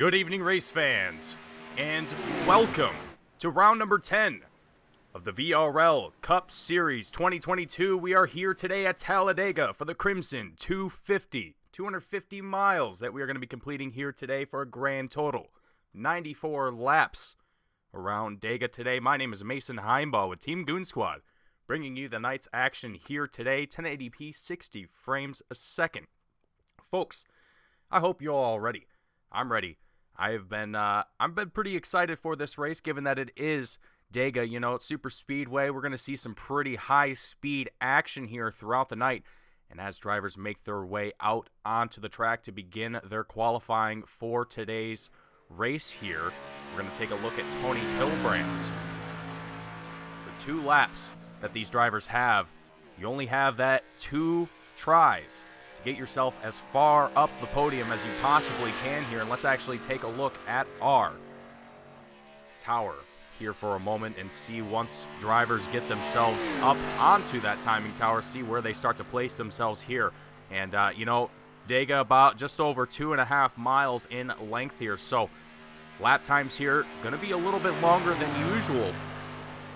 Good evening, race fans, and welcome to round number 10 of the VRL Cup Series 2022. We are here today at Talladega for the Crimson 250 miles that we are going to be completing here today for a grand total 94 laps around Dega today. My name is Mason Heimbaugh with Team Goon Squad, bringing you the night's action here today, 1080p, 60 frames a second. Folks, I hope you're all ready. I'm ready. I've been pretty excited for this race, given that it is Dega, it's super speedway. We're going to see some pretty high speed action here throughout the night. And as drivers make their way out onto the track to begin their qualifying for today's race here, we're going to take a look at Tony Hilbrand's. The 2 laps that these drivers have, you only have that 2 tries to get yourself as far up the podium as you possibly can here. And let's actually take a look at our tower here for a moment and see, once drivers get themselves up onto that timing tower, see where they start to place themselves here. And Dega about just over 2.5 miles in length here, so lap times here gonna be a little bit longer than usual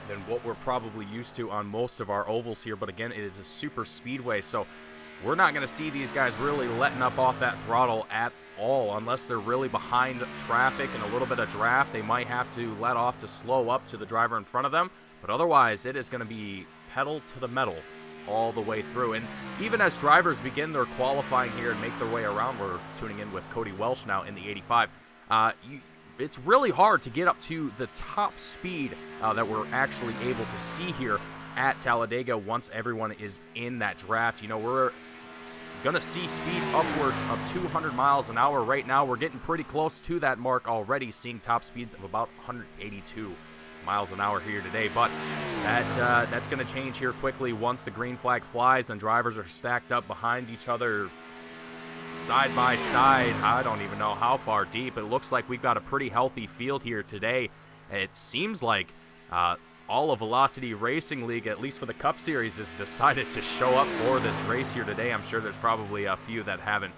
than what we're probably used to on most of our ovals here. But again, it is a super speedway, so we're not going to see these guys really letting up off that throttle at all, unless they're really behind traffic and a little bit of draft. They might have to let off to slow up to the driver in front of them, but otherwise it is going to be pedal to the metal all the way through. And even as drivers begin their qualifying here and make their way around, we're tuning in with Cody Welsh now in the 85. It's really hard to get up to the top speed that we're actually able to see here at Talladega once everyone is in that draft. We're gonna see speeds upwards of 200 miles an hour right now. We're getting pretty close to that mark already, seeing top speeds of about 182 miles an hour here today. But that's gonna change here quickly once the green flag flies and drivers are stacked up behind each other, side by side. I don't even know how far deep. It looks like we've got a pretty healthy field here today. It seems like all of Velocity Racing League, at least for the Cup Series, has decided to show up for this race here today. I'm sure there's probably a few that haven't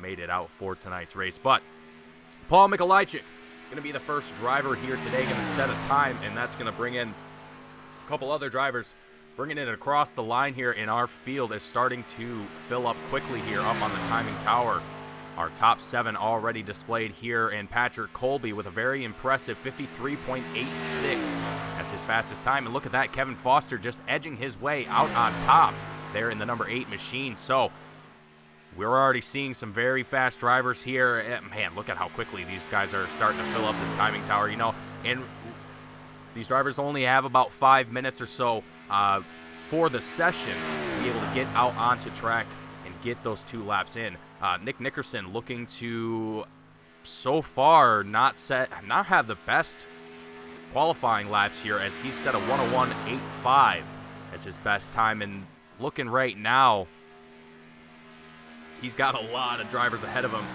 made it out for tonight's race. But Paul Mikolajczyk going to be the first driver here today, going to set a time, and that's going to bring in a couple other drivers. Bringing it across the line here in our field is starting to fill up quickly here up on the timing tower. Our top 7 already displayed here, and Patrick Colby with a very impressive 53.86 as his fastest time. And look at that, Kevin Foster just edging his way out on top there in the number 8 machine. So we're already seeing some very fast drivers here. Man, look at how quickly these guys are starting to fill up this timing tower, and these drivers only have about 5 minutes or so for the session to be able to get out onto track and get those 2 laps in. Nick Nickerson looking to, so far, not have the best qualifying laps here, as he's set a 101.85 as his best time. And looking right now, he's got a lot of drivers ahead of him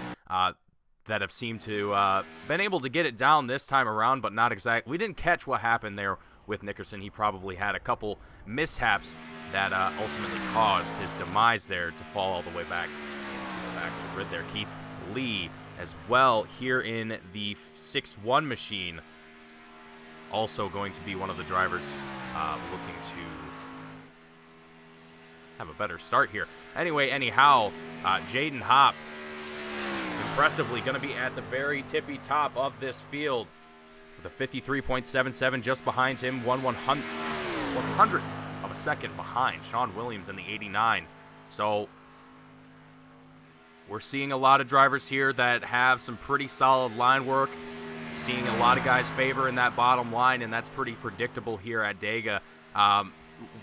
that have seemed to been able to get it down this time around, but not exactly. We didn't catch what happened there with Nickerson. He probably had a couple mishaps that ultimately caused his demise there to fall all the way back into the back of the grid there. Keith Lee as well here in the 6-1 machine, also going to be one of the drivers looking to have a better start here. Anyhow, Jaden Hopp impressively going to be at the very tippy top of this field with a 53.77, just behind him, 1/100th of a second behind Sean Williams in the 89. So we're seeing a lot of drivers here that have some pretty solid line work, seeing a lot of guys favor in that bottom line, and that's pretty predictable here at Dega.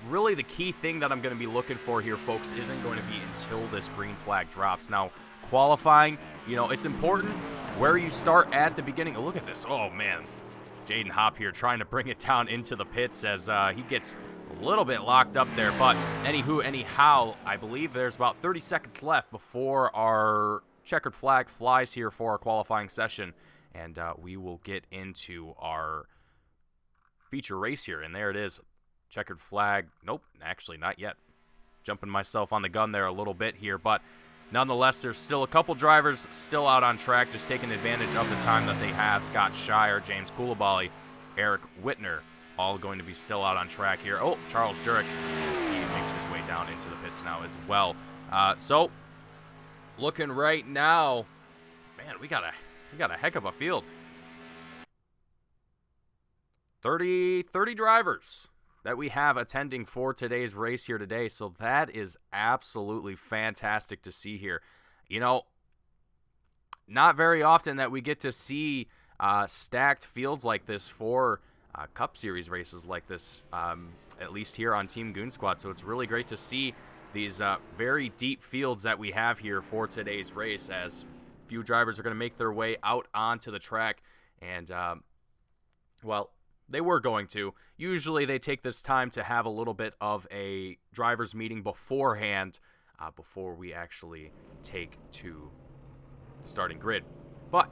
Really the key thing that I'm going to be looking for here, folks, isn't going to be until this green flag drops. Now, qualifying, it's important where you start at the beginning. Look at this. Oh, man. Jaden Hopp here trying to bring it down into the pits as he gets a little bit locked up there. But anyhow, I believe there's about 30 seconds left before our checkered flag flies here for our qualifying session. And we will get into our feature race here. And there it is. Checkered flag. Nope, actually not yet. Jumping myself on the gun there a little bit here. But Nonetheless, there's still a couple drivers still out on track, just taking advantage of the time that they have. Scott Shire, James Coulibaly, Eric Whitner, all going to be still out on track here. Oh, Charles Jurek, as he makes his way down into the pits now as well. So, looking right now, man, we got a heck of a field. 30 drivers that we have attending for today's race here today. So that is absolutely fantastic to see here. You know, not very often that we get to see stacked fields like this for Cup Series races like this, at least here on Team Goon Squad. So it's really great to see these very deep fields that we have here for today's race, as few drivers are going to make their way out onto the track. And, well, they were going to. Usually they take this time to have a little bit of a driver's meeting beforehand, before we actually take to the starting grid. But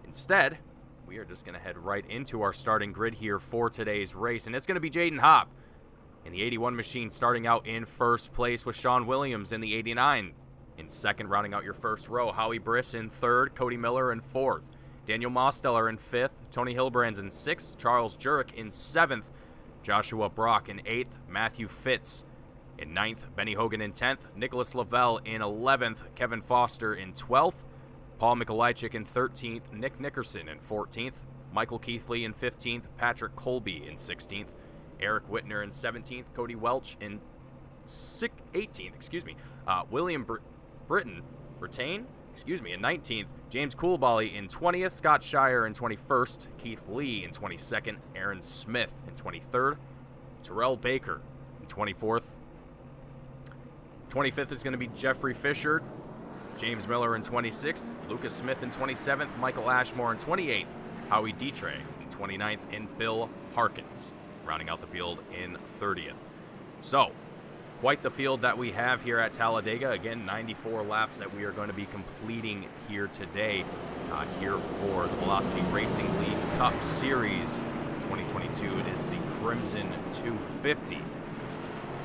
instead, we are just going to head right into our starting grid here for today's race. And it's going to be Jaden Hopp in the 81 machine starting out in first place, with Sean Williams in the 89 in second, rounding out your first row. Howie Briss in third, Cody Miller in fourth, Daniel Mosteller in fifth, Tony Hilbrands in sixth, Charles Jurek in seventh, Joshua Brock in eighth, Matthew Fitz in ninth, Benny Hogan in 10th, Nicholas Lavelle in 11th, Kevin Foster in 12th, Paul Mikolajczyk in 13th, Nick Nickerson in 14th, Michael Keithley in 15th, Patrick Colby in 16th, Eric Whitner in 17th, Cody Welch in 18th, William Brittain in 19th, James Coulibaly in 20th, Scott Shire in 21st, Keith Lee in 22nd, Aaron Smith in 23rd, Terrell Baker in 24th. 25th is going to be Jeffrey Fisher, James Miller in 26th, Lucas Smith in 27th, Michael Ashmore in 28th, Howie Dietre in 29th, and Bill Harkins rounding out the field in 30th. So, quite the field that we have here at Talladega. Again, 94 laps that we are going to be completing here today, here for the Velocity Racing League Cup Series 2022. It is the Crimson 250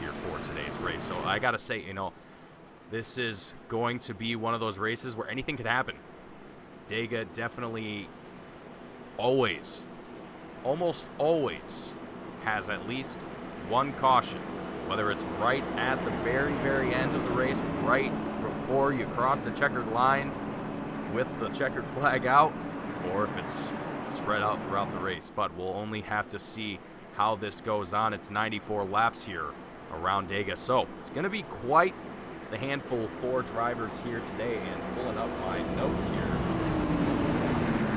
here for today's race. So I got to say, you know, this is going to be one of those races where anything could happen. Dega definitely almost always has at least one caution, whether it's right at the very, very end of the race, right before you cross the checkered line with the checkered flag out, or if it's spread out throughout the race. But we'll only have to see how this goes on. It's 94 laps here around Dega, so it's going to be quite the handful for drivers here today. And pulling up my notes here,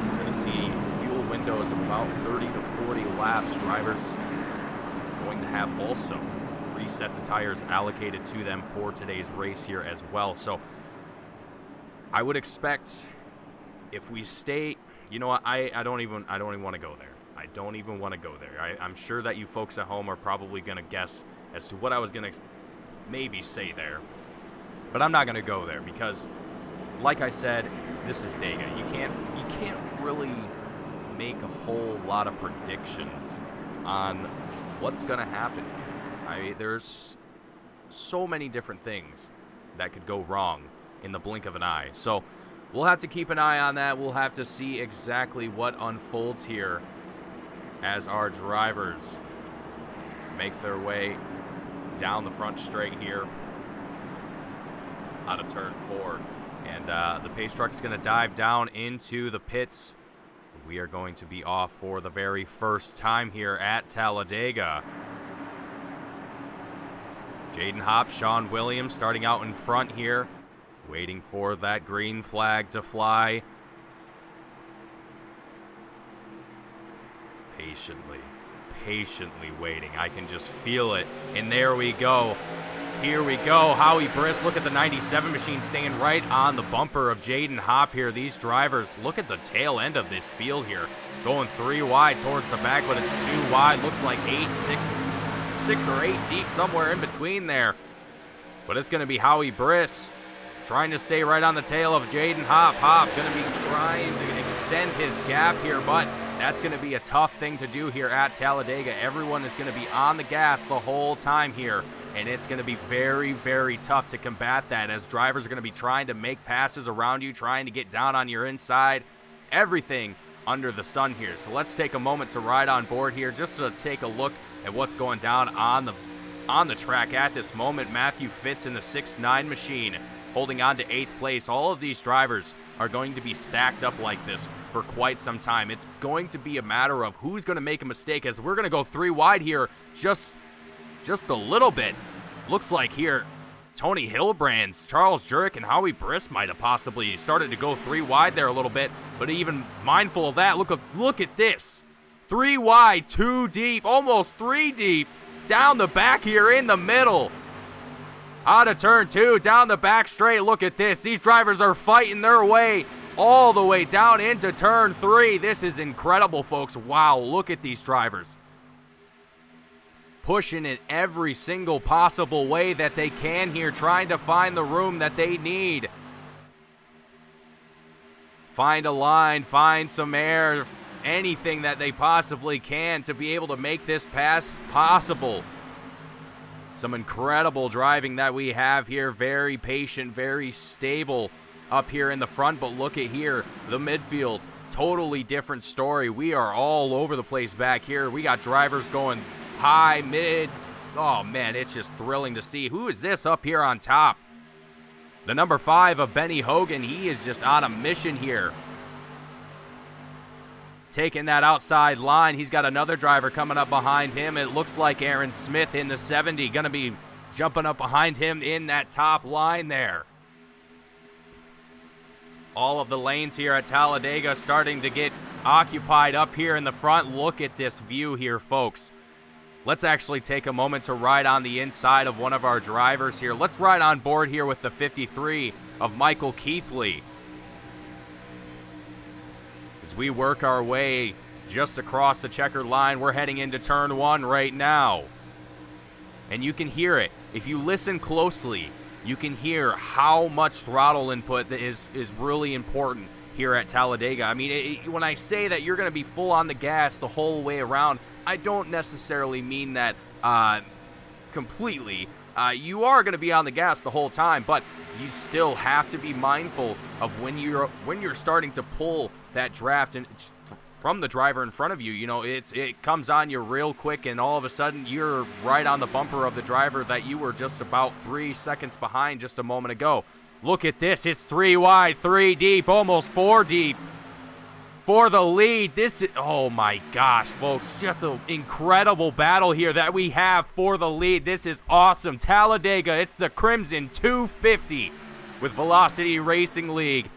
we're going to see fuel windows of about 30 to 40 laps. Drivers going to have also 3 sets of tires allocated to them for today's race here as well. So I would expect, if we stay, you know what, I don't even want to go there. I don't even want to go there. I'm sure that you folks at home are probably going to guess as to what I was going to maybe say there. But I'm not going to go there because, like I said, this is Dega. You can't really make a whole lot of predictions on what's going to happen. There's so many different things that could go wrong in the blink of an eye. So we'll have to keep an eye on that. We'll have to see exactly what unfolds here as our drivers make their way down the front straight here out of turn 4. And the pace truck is going to dive down into the pits. We are going to be off for the very first time here at Talladega. Jaden Hopp, Sean Williams starting out in front here, waiting for that green flag to fly. Patiently waiting. I can just feel it. And there we go. Here we go. Howie Briss, look at the 97 machine staying right on the bumper of Jaden Hopp here. These drivers, look at the tail end of this field here. Going 3 wide towards the back, but it's 2 wide. Looks like 6 or 8 deep, somewhere in between there. But it's going to be Howie Briss trying to stay right on the tail of Jaden Hopp. Hopp going to be trying to extend his gap here, but that's going to be a tough thing to do here at Talladega. Everyone is going to be on the gas the whole time here and it's going to be very, very tough to combat that, as drivers are going to be trying to make passes around you, trying to get down on your inside, everything under the sun here. So let's take a moment to ride on board here just to take a look at what's going down on the track at this moment. Matthew Fitz in the 6'9" machine holding on to 8th place. All of these drivers are going to be stacked up like this for quite some time. It's going to be a matter of who's going to make a mistake, as we're going to go 3 wide here just a little bit. Looks like here Tony Hillbrand's, Charles Jurek, and Howie Briss might have possibly started to go 3 wide there a little bit, but even mindful of that, look at this. 3 wide, 2 deep, almost 3 deep, down the back here in the middle. Out of turn 2, down the back straight. Look at this. These drivers are fighting their way all the way down into turn 3. This is incredible, folks. Wow, look at these drivers. Pushing in every single possible way that they can here, trying to find the room that they need. Find a line, find some air, anything that they possibly can to be able to make this pass possible. Some incredible driving that we have here. Very patient, very stable up here in the front. But look at here, the midfield. Totally different story. We are all over the place back here. We got drivers going high, mid. Oh, man, it's just thrilling to see. Who is this up here on top? The number 5 of Benny Hogan. He is just on a mission here. Taking that outside line. He's got another driver coming up behind him. It looks like Aaron Smith in the 70 going to be jumping up behind him in that top line there. All of the lanes here at Talladega starting to get occupied up here in the front. Look at this view here, folks. Let's actually take a moment to ride on the inside of one of our drivers here. Let's ride on board here with the 53 of Michael Keithley. As we work our way just across the checkered line, we're heading into turn 1 right now. And you can hear it. If you listen closely, you can hear how much throttle input is really important here at Talladega. I mean, when I say that you're going to be full on the gas the whole way around, I don't necessarily mean that completely. You are going to be on the gas the whole time, but you still have to be mindful of when you're starting to pull that draft and from the driver in front of you. You know, it comes on you real quick, and all of a sudden you're right on the bumper of the driver that you were just about 3 seconds behind just a moment ago. Look at this. It's 3 wide, 3 deep, almost 4 deep for the lead. This is, oh my gosh, folks, just an incredible battle here that we have for the lead. This is awesome. Talladega, it's the Crimson 250 with Velocity Racing League.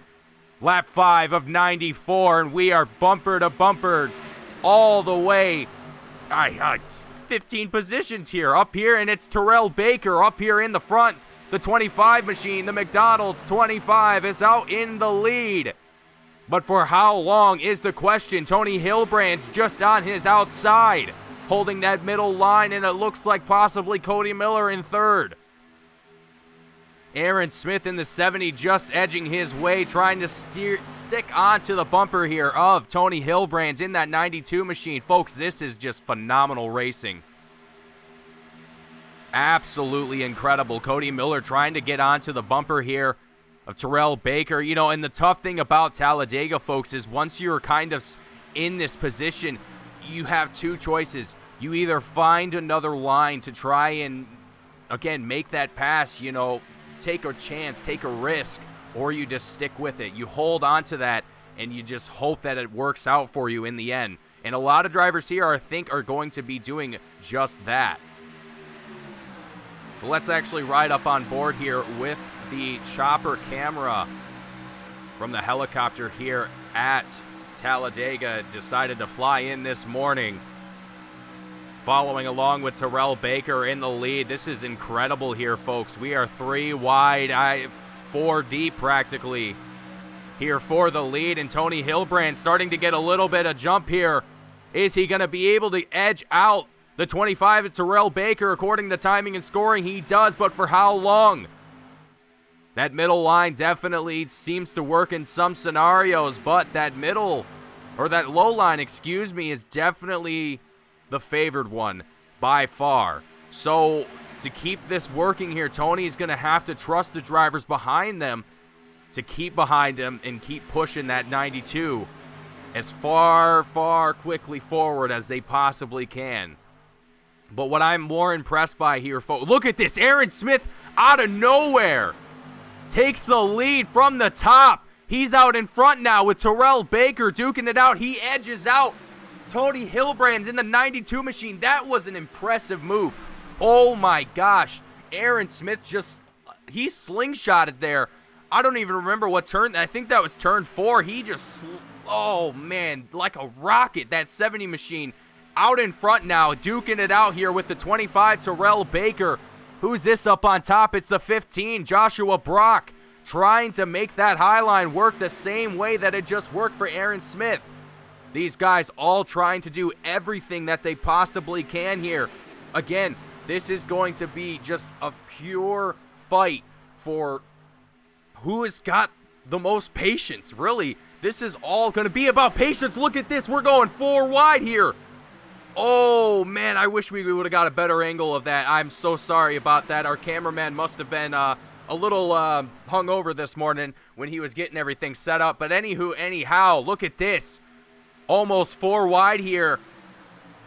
Lap 5 of 94, and we are bumper to bumper all the way. It's 15 positions here, up here, and it's Terrell Baker up here in the front. The 25 machine, the McDonald's 25, is out in the lead. But for how long is the question? Tony Hillbrand's just on his outside, holding that middle line, and it looks like possibly Cody Miller in third. Aaron Smith in the 70 just edging his way, trying to stick onto the bumper here of Tony Hillbrand's in that 92 machine. Folks, this is just phenomenal racing. Absolutely incredible. Cody Miller trying to get onto the bumper here of Terrell Baker. You know, and the tough thing about Talladega, folks, is once you're kind of in this position, you have 2 choices. You either find another line to try and, again, make that pass, you know, take a chance, take a risk, or you just stick with it. You hold on to that, and you just hope that it works out for you in the end. And a lot of drivers here, I think, are going to be doing just that. So let's actually ride up on board here with the chopper camera from the helicopter here at Talladega. Decided to fly in this morning, following along with Terrell Baker in the lead. This is incredible here, folks. We are 3 wide, 4 deep practically here for the lead, and Tony Hillbrand starting to get a little bit of jump here. Is he going to be able to edge out the 25 of Terrell Baker? According to timing and scoring, he does, but for how long? That middle line definitely seems to work in some scenarios, but that middle, or that low line, excuse me, is definitely the favored one by far. So to keep this working here, Tony's going to have to trust the drivers behind them to keep behind him and keep pushing that 92 as far quickly forward as they possibly can. But what I'm more impressed by here, folks, look at this. Aaron Smith out of nowhere takes the lead from the top. He's out in front now with Terrell Baker duking it out. He edges out Tony Hilbrand's in the 92 machine. That was an impressive move. Oh my gosh. Aaron Smith he slingshotted there. I don't even remember what turn. I think that was turn 4. He just, oh man, like a rocket. That 70 machine out in front now, duking it out here with the 25, Terrell Baker. Who's this up on top? It's the 15, Joshua Brock, trying to make that high line work the same way that it just worked for Aaron Smith. These guys all trying to do everything that they possibly can here. Again, this is going to be just a pure fight for who has got the most patience. Really, this is all going to be about patience. Look at this. We're going 4 wide here. Oh, man, I wish we would have got a better angle of that. I'm so sorry about that. Our cameraman must have been a little hungover this morning when he was getting everything set up. But anyhow, look at this. Almost 4 wide here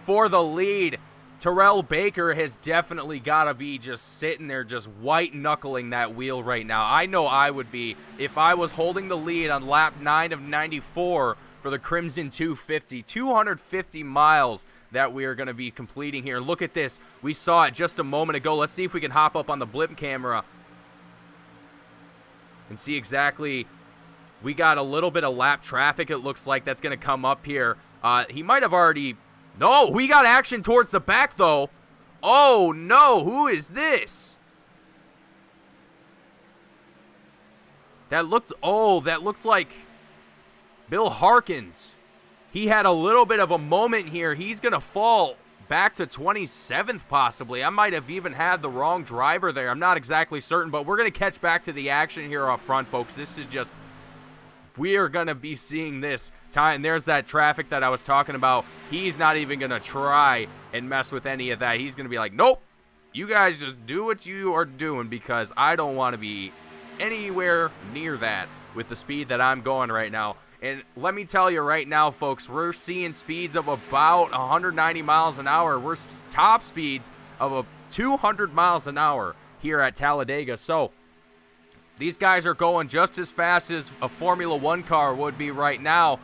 for the lead. Terrell Baker has definitely got to be just sitting there just white-knuckling that wheel right now. I know I would be if I was holding the lead on lap 9 of 94 for the Crimson 250. 250 miles that we are going to be completing here. Look at this. We saw it just a moment ago. Let's see if we can hop up on the blip camera and see exactly. We got a little bit of lap traffic, it looks like, that's going to come up here. He might have already... No, we got action towards the back, though. Oh, no. Who is this? That looked like Bill Harkins. He had a little bit of a moment here. He's going to fall back to 27th, possibly. I might have even had the wrong driver there. I'm not exactly certain, but we're going to catch back to the action here up front, folks. This is just... We are going to be seeing this time. There's that traffic that I was talking about. He's not even going to try and mess with any of that. He's going to be like, nope, you guys just do what you are doing because I don't want to be anywhere near that with the speed that I'm going right now. And let me tell you right now, folks, we're seeing speeds of about 190 miles an hour. We're top speeds of 200 miles an hour here at Talladega. So these guys are going just as fast as a Formula One car would be right now.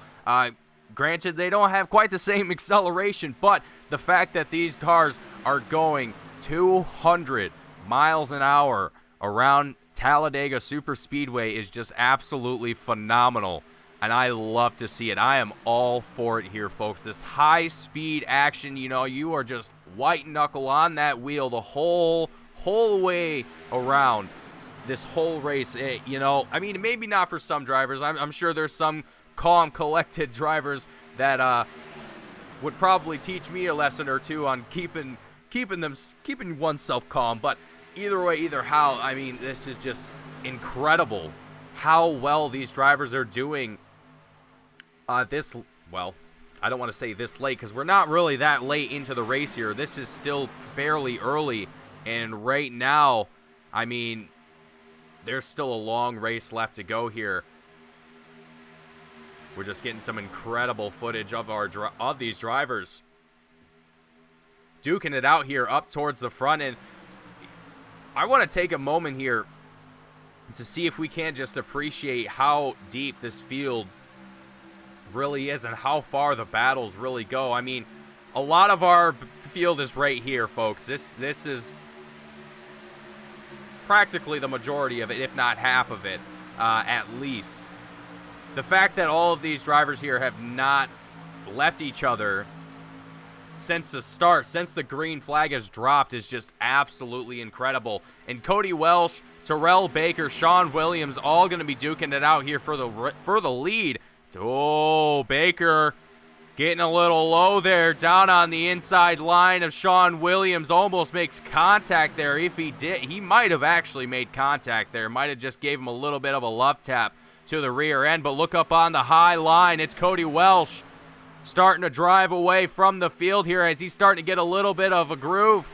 Granted, they don't have quite the same acceleration, but the fact that these cars are going 200 miles an hour around Talladega Superspeedway is just absolutely phenomenal, and I love to see it. I am all for it here, folks. This high-speed action, you are just white-knuckle on that wheel the whole way around this whole race. I mean, maybe not for some drivers. I'm sure there's some calm, collected drivers that would probably teach me a lesson or two on keeping oneself calm. But either way, either how, I mean, this is just incredible how well these drivers are doing. I don't want to say this late because we're not really that late into the race here. This is still fairly early, and right now, I mean, there's still a long race left to go here. We're just getting some incredible footage of these drivers duking it out here up towards the front. And I want to take a moment here to see if we can just appreciate how deep this field really is and how far the battles really go. I mean, a lot of our field is right here, folks. This is practically the majority of it, if not half of it, at least. The fact that all of these drivers here have not left each other since the start, since the green flag has dropped, is just absolutely incredible. And Cody Welsh, Terrell Baker, Sean Williams, all going to be duking it out here for the lead. Oh, Baker getting a little low there, down on the inside line of Sean Williams. Almost makes contact there. If he did, he might have actually made contact there. Might have just gave him a little bit of a love tap to the rear end. But look up on the high line. It's Cody Welsh starting to drive away from the field here as he's starting to get a little bit of a groove.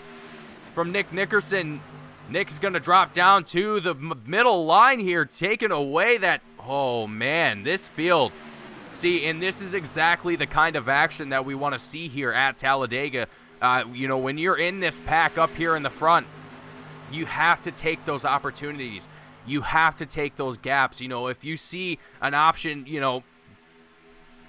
from Nick Nickerson. Nick's going to drop down to the middle line here, taking away that, oh man, this field. See, and this is exactly the kind of action that we want to see here at Talladega. You know, when you're in this pack up here in the front, you have to take those opportunities. You have to take those gaps. You know, if you see an option, you know,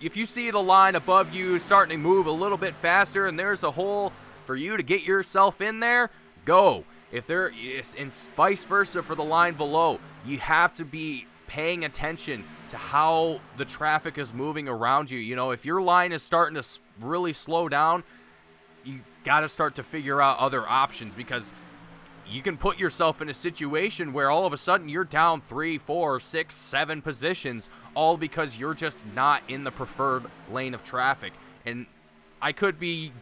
if you see the line above you starting to move a little bit faster and there's a hole for you to get yourself in there, go. If there is, and vice versa for the line below, you have to be paying attention to how the traffic is moving around you. You know, if your line is starting to really slow down, you got to start to figure out other options, because you can put yourself in a situation where all of a sudden you're down 3, 4, 6, 7 positions, all because you're just not in the preferred lane of traffic. And I could be,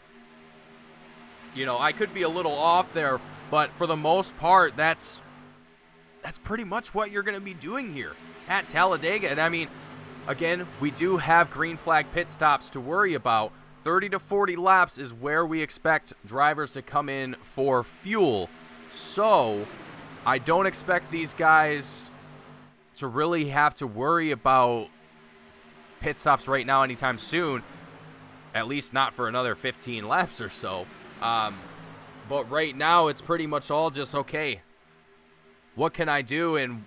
you know, I could be a little off there, but for the most part, that's pretty much what you're going to be doing here at Talladega. And I mean, again, we do have green flag pit stops to worry about. 30 to 40 laps is where we expect drivers to come in for fuel. So I don't expect these guys to really have to worry about pit stops right now anytime soon, at least not for another 15 laps or so. But right now, it's pretty much all just, okay, what can I do and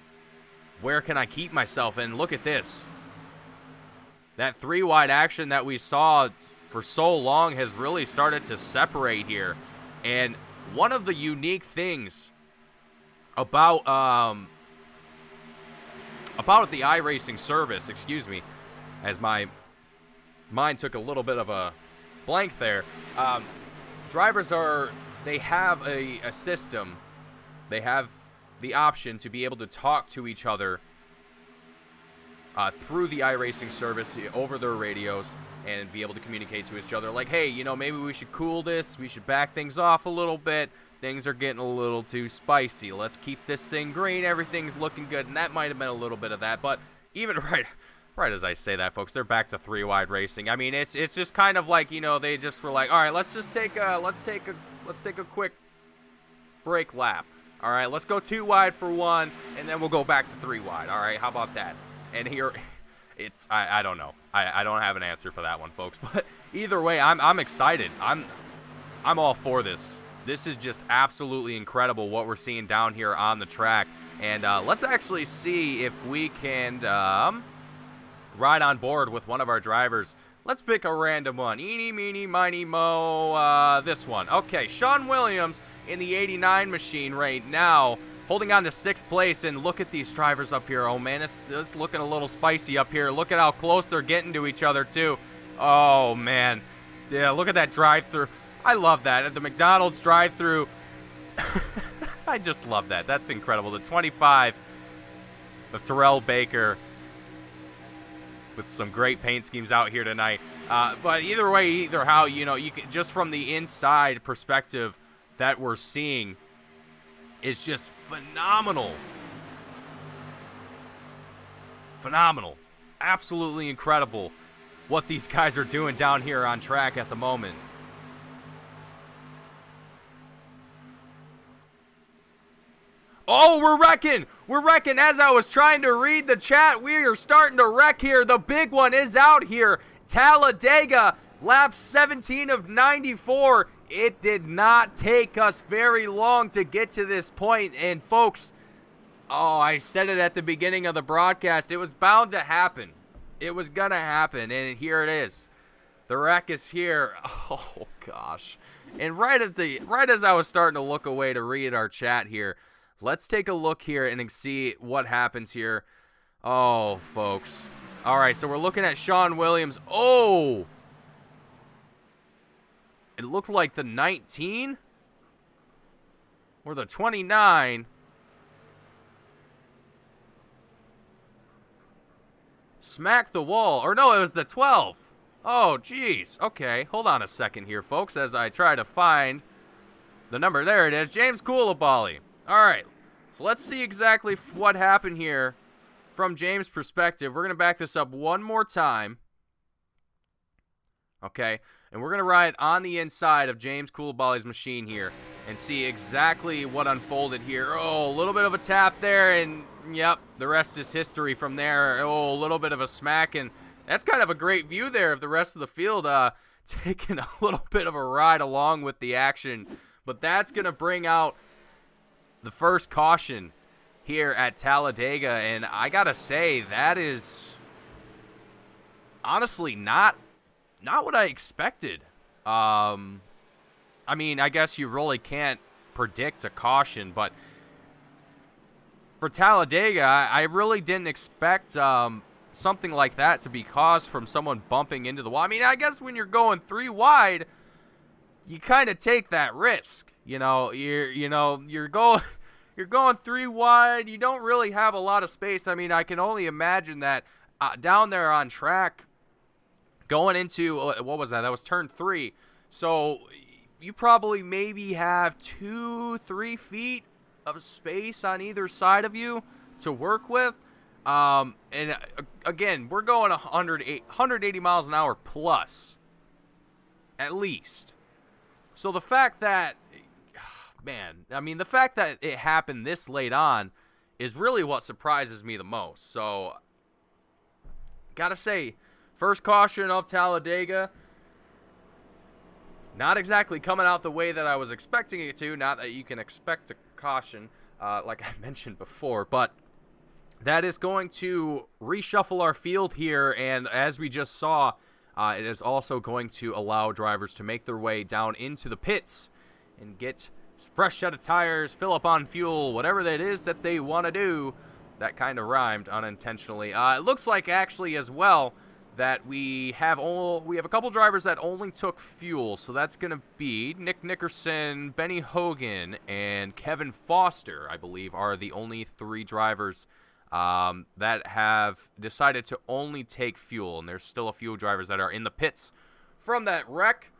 where can I keep myself? And look at this. That 3 wide action that we saw for so long has really started to separate here. And one of the unique things about the iRacing service, excuse me, as my mind took a little bit of a blank there, drivers they have a system. They have the option to be able to talk to each other through the iRacing service over their radios and be able to communicate to each other like, hey, you know, maybe we should cool this. We should back things off a little bit. Things are getting a little too spicy. Let's keep this thing green. Everything's looking good. And that might have been a little bit of that. But even right as I say that, folks, they're back to 3 wide racing. I mean, it's just kind of like, you know, they just were like, all right, let's take a quick break lap. All right, let's go 2 wide for 1, and then we'll go back to 3 wide. All right, how about that? And here, I don't know. I don't have an answer for that one, folks. But either way, I'm excited. I'm all for this. This is just absolutely incredible what we're seeing down here on the track. And let's actually see if we can ride on board with one of our drivers. Let's pick a random one. Eeny, meeny, miny, mo. This one. Okay, Sean Williams in the 89 machine right now, holding on to 6th place. And look at these drivers up here. Oh, man, it's looking a little spicy up here. Look at how close they're getting to each other, too. Oh, man. Yeah, look at that drive-through. I love that. At the McDonald's drive-through. I just love that. That's incredible. The 25 of Terrell Baker with some great paint schemes out here tonight. But either way, either how, you know, you can, just from the inside perspective that we're seeing is just phenomenal. Phenomenal. Absolutely incredible what these guys are doing down here on track at the moment. Oh, we're wrecking. We're wrecking. As I was trying to read the chat, we are starting to wreck here. The big one is out here. Talladega, lap 17 of 94. It did not take us very long to get to this point. And folks, oh, I said it at the beginning of the broadcast. It was bound to happen. It was going to happen. And here it is. The wreck is here. Oh, gosh. And right as I was starting to look away to read our chat here, let's take a look here and see what happens here. Oh, folks. All right, so we're looking at Sean Williams. Oh! It looked like the 19 or the 29 smacked the wall. Or no, it was the 12. Oh, geez. Okay, hold on a second here, folks, as I try to find the number. There it is. James Coulibaly. All right, so let's see exactly what happened here from James' perspective. We're going to back this up one more time. Okay, and we're going to ride on the inside of James Coulibaly's machine here and see exactly what unfolded here. Oh, a little bit of a tap there, and yep, the rest is history from there. Oh, a little bit of a smack, and that's kind of a great view there of the rest of the field taking a little bit of a ride along with the action. But that's going to bring out the first caution here at Talladega, and I got to say, that is honestly not what I expected. I mean, I guess you really can't predict a caution, but for Talladega, I really didn't expect something like that to be caused from someone bumping into the wall. I mean, I guess when you're going 3 wide, you kind of take that risk. You're going 3 wide. You don't really have a lot of space. I mean, I can only imagine that down there on track, going into what was that? That was turn 3. So you probably maybe have 2-3 feet of space on either side of you to work with. And again, we're going 180 miles an hour plus, at least. So the fact that, the fact that it happened this late on is really what surprises me the most. So, gotta say, first caution of Talladega, not exactly coming out the way that I was expecting it to. Not that you can expect a caution, like I mentioned before, but that is going to reshuffle our field here, and as we just saw, it is also going to allow drivers to make their way down into the pits and get a fresh set of tires, fill up on fuel, whatever that is that they want to do. That kind of rhymed unintentionally. It looks like actually as well that we have a couple drivers that only took fuel, so that's going to be Nick Nickerson, Benny Hogan, and Kevin Foster, I believe, are the only 3 drivers that have decided to only take fuel, and there's still a few drivers that are in the pits from that wreck,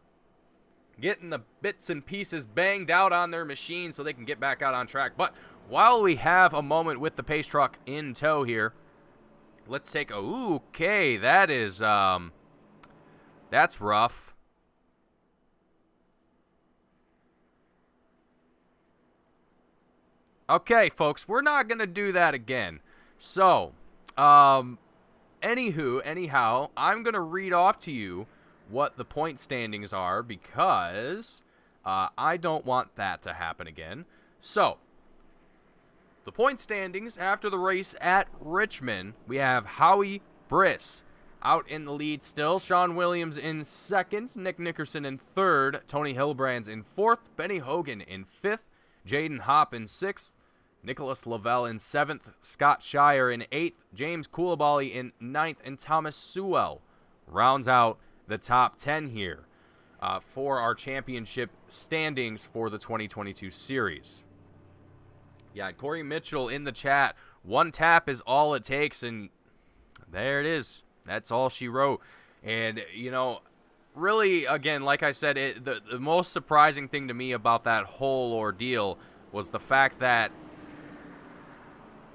getting the bits and pieces banged out on their machine so they can get back out on track. But while we have a moment with the pace truck in tow here, let's take okay, that is that's rough. Okay, folks, we're not gonna do that again. So, anyhow, I'm going to read off to you what the point standings are because I don't want that to happen again. So, the point standings after the race at Richmond, we have Howie Briss out in the lead still. Sean Williams in 2nd, Nick Nickerson in 3rd, Tony Hillebrands in 4th, Benny Hogan in 5th, Jaden Hopp in 6th, Nicholas Lavelle in 7th, Scott Shire in 8th, James Coulibaly in 9th, and Thomas Sewell rounds out the top 10 here for our championship standings for the 2022 series. Yeah, Corey Mitchell in the chat, 1 tap is all it takes, and there it is. That's all she wrote. And, really, again, like I said, the most surprising thing to me about that whole ordeal was the fact that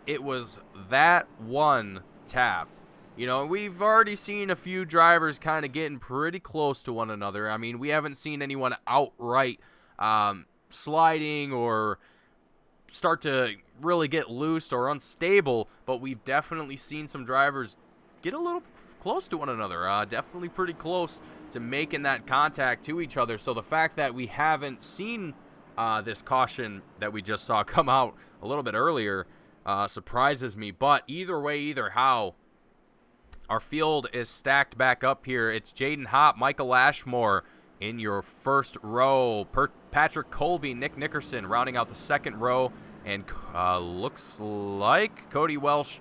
it was that 1 tap. We've already seen a few drivers kind of getting pretty close to one another. I mean, we haven't seen anyone outright sliding or start to really get loose or unstable, but we've definitely seen some drivers get a little close to one another. Definitely pretty close to making that contact to each other. So the fact that we haven't seen this caution that we just saw come out a little bit earlier surprises me. But either way, either how, our field is stacked back up here. It's Jaden Hopp, Michael Ashmore in your first row. Patrick Colby, Nick Nickerson rounding out the second row. And looks like Cody Welch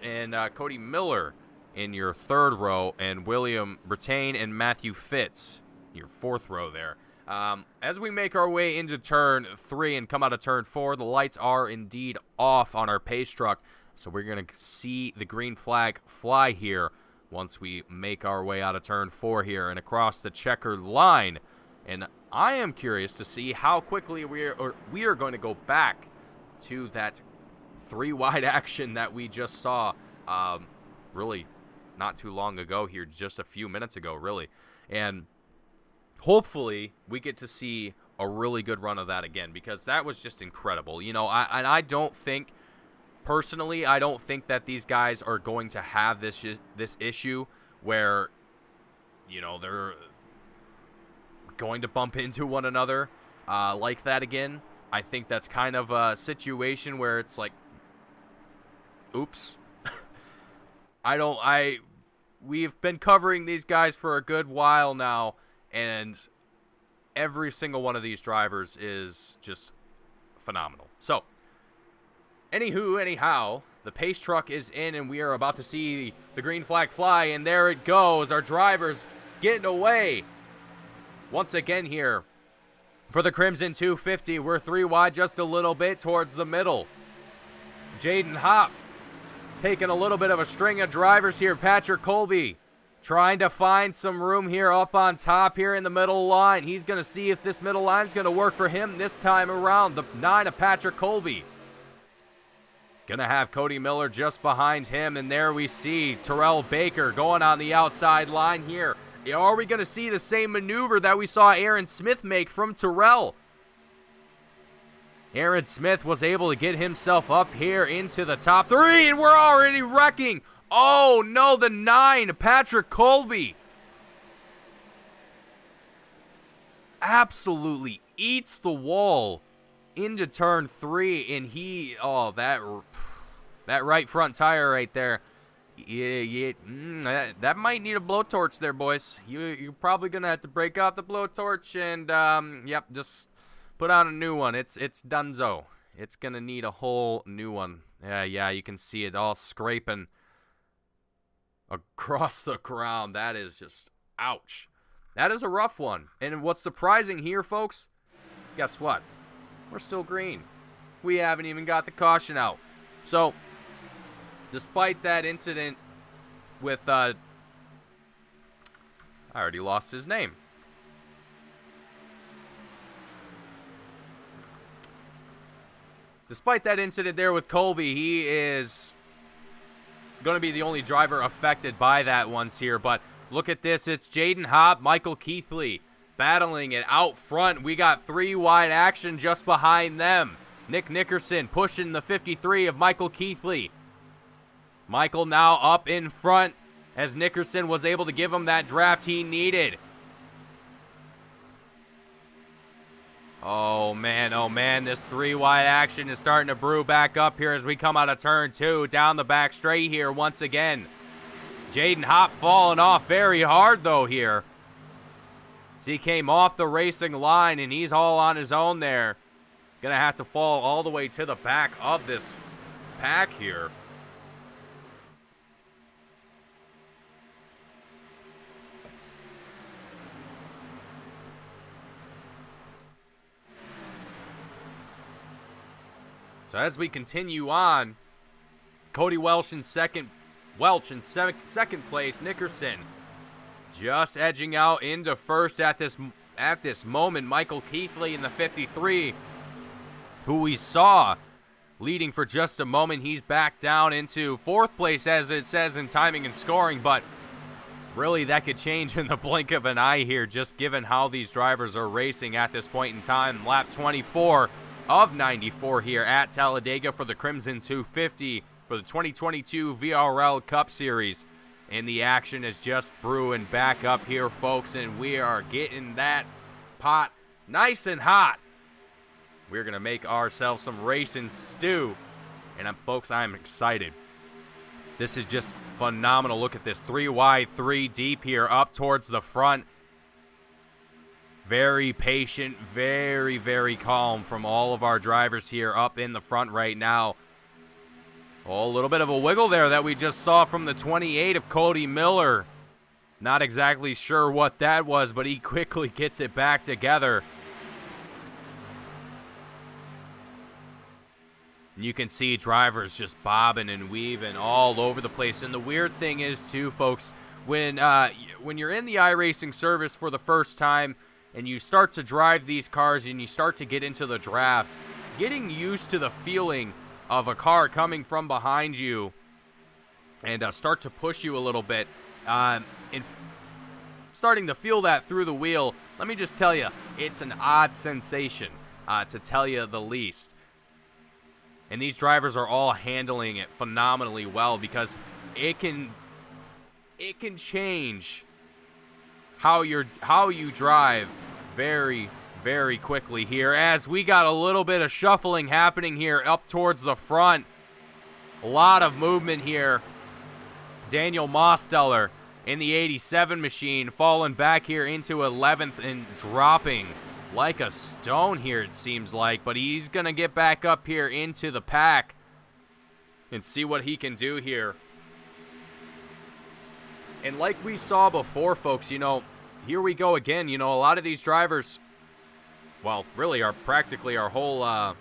and Cody Miller in your third row. And William Brittain and Matthew Fitz, your fourth row there. As we make our way into turn 3 and come out of turn 4, the lights are indeed off on our pace truck. So we're going to see the green flag fly here once we make our way out of turn 4 here and across the checkered line. And I am curious to see how quickly we are going to go back to that 3-wide action that we just saw really not too long ago here, just a few minutes ago, really. And hopefully we get to see a really good run of that again, because that was just incredible. You know, I don't think, personally, I don't think that these guys are going to have this issue where, you know, they're going to bump into one another like that again. I think that's kind of a situation where it's like, oops. We've been covering these guys for a good while now, and every single one of these drivers is just phenomenal. So, anyhow, the pace truck is in, and we are about to see the green flag fly, and there it goes. Our drivers getting away once again here for the Crimson 250. We're 3 wide, just a little bit towards the middle. Jaden Hopp taking a little bit of a string of drivers here. Patrick Colby trying to find some room here up on top here in the middle line. He's going to see if this middle line is going to work for him this time around. The 9 of Patrick Colby. Going to have Cody Miller just behind him. And there we see Terrell Baker going on the outside line here. Are we going to see the same maneuver that we saw Aaron Smith make from Terrell? Aaron Smith was able to get himself up here into the top 3, and we're already wrecking. Oh, no, the 9, Patrick Colby. Absolutely eats the wall into turn 3, and that right front tire right there, that might need a blowtorch there, boys. You're probably going to have to break out the blowtorch and, yep, just put on a new one. It's donezo. It's going to need a whole new one. Yeah, you can see it all scraping across the ground. That is just, ouch. That is a rough one. And what's surprising here, folks, guess what? We're still green. We haven't even got the caution out. So, despite that incident with, I already lost his name. Despite that incident there with Colby, he is going to be the only driver affected by that once here. But look at this. It's Jaden Hopp, Michael Keithley battling it out front. We got 3 wide action just behind them. Nick Nickerson pushing the 53 of Michael Keithley. Michael now up in front as Nickerson was able to give him that draft he needed. Oh man, this 3 wide action is starting to brew back up here as we come out of turn 2, down the back straight here once again. Jaden Hopp falling off very hard though here. So he came off the racing line and he's all on his own there. Gonna have to fall all the way to the back of this pack here. So as we continue on, Cody Welch in second place. Nickerson just edging out into first at this moment. Michael Keithley in the 53, who we saw leading for just a moment. He's back down into 4th place as it says in timing and scoring, but really that could change in the blink of an eye here, just given how these drivers are racing at this point in time. Lap 24 of 94 here at Talladega for the Crimson 250 for the 2022 VRL Cup Series. And the action is just brewing back up here, folks, and we are getting that pot nice and hot. We're going to make ourselves some racing stew. And, folks, I'm excited. This is just phenomenal. Look at this. 3 wide, 3 deep here up towards the front. Very patient, very, very calm from all of our drivers here up in the front right now. Oh, a little bit of a wiggle there that we just saw from the 28 of Cody Miller. Not exactly sure what that was, but he quickly gets it back together. You can see drivers just bobbing and weaving all over the place. And the weird thing is, too, folks, when you're in the iRacing service for the first time, and you start to drive these cars and you start to get into the draft, getting used to the feeling of a car coming from behind you and start to push you a little bit. starting to feel that through the wheel. Let me just tell you, it's an odd sensation, to tell you the least. And these drivers are all handling it phenomenally well, because it can change how you drive very, very quickly here, as we got a little bit of shuffling happening here up towards the front. A lot of movement here. Daniel Mosteller in the 87 machine falling back here into 11th and dropping like a stone here, it seems like. But he's going to get back up here into the pack and see what he can do here. And like we saw before, folks, you know, here we go again. You know, a lot of these drivers, well, really are practically our whole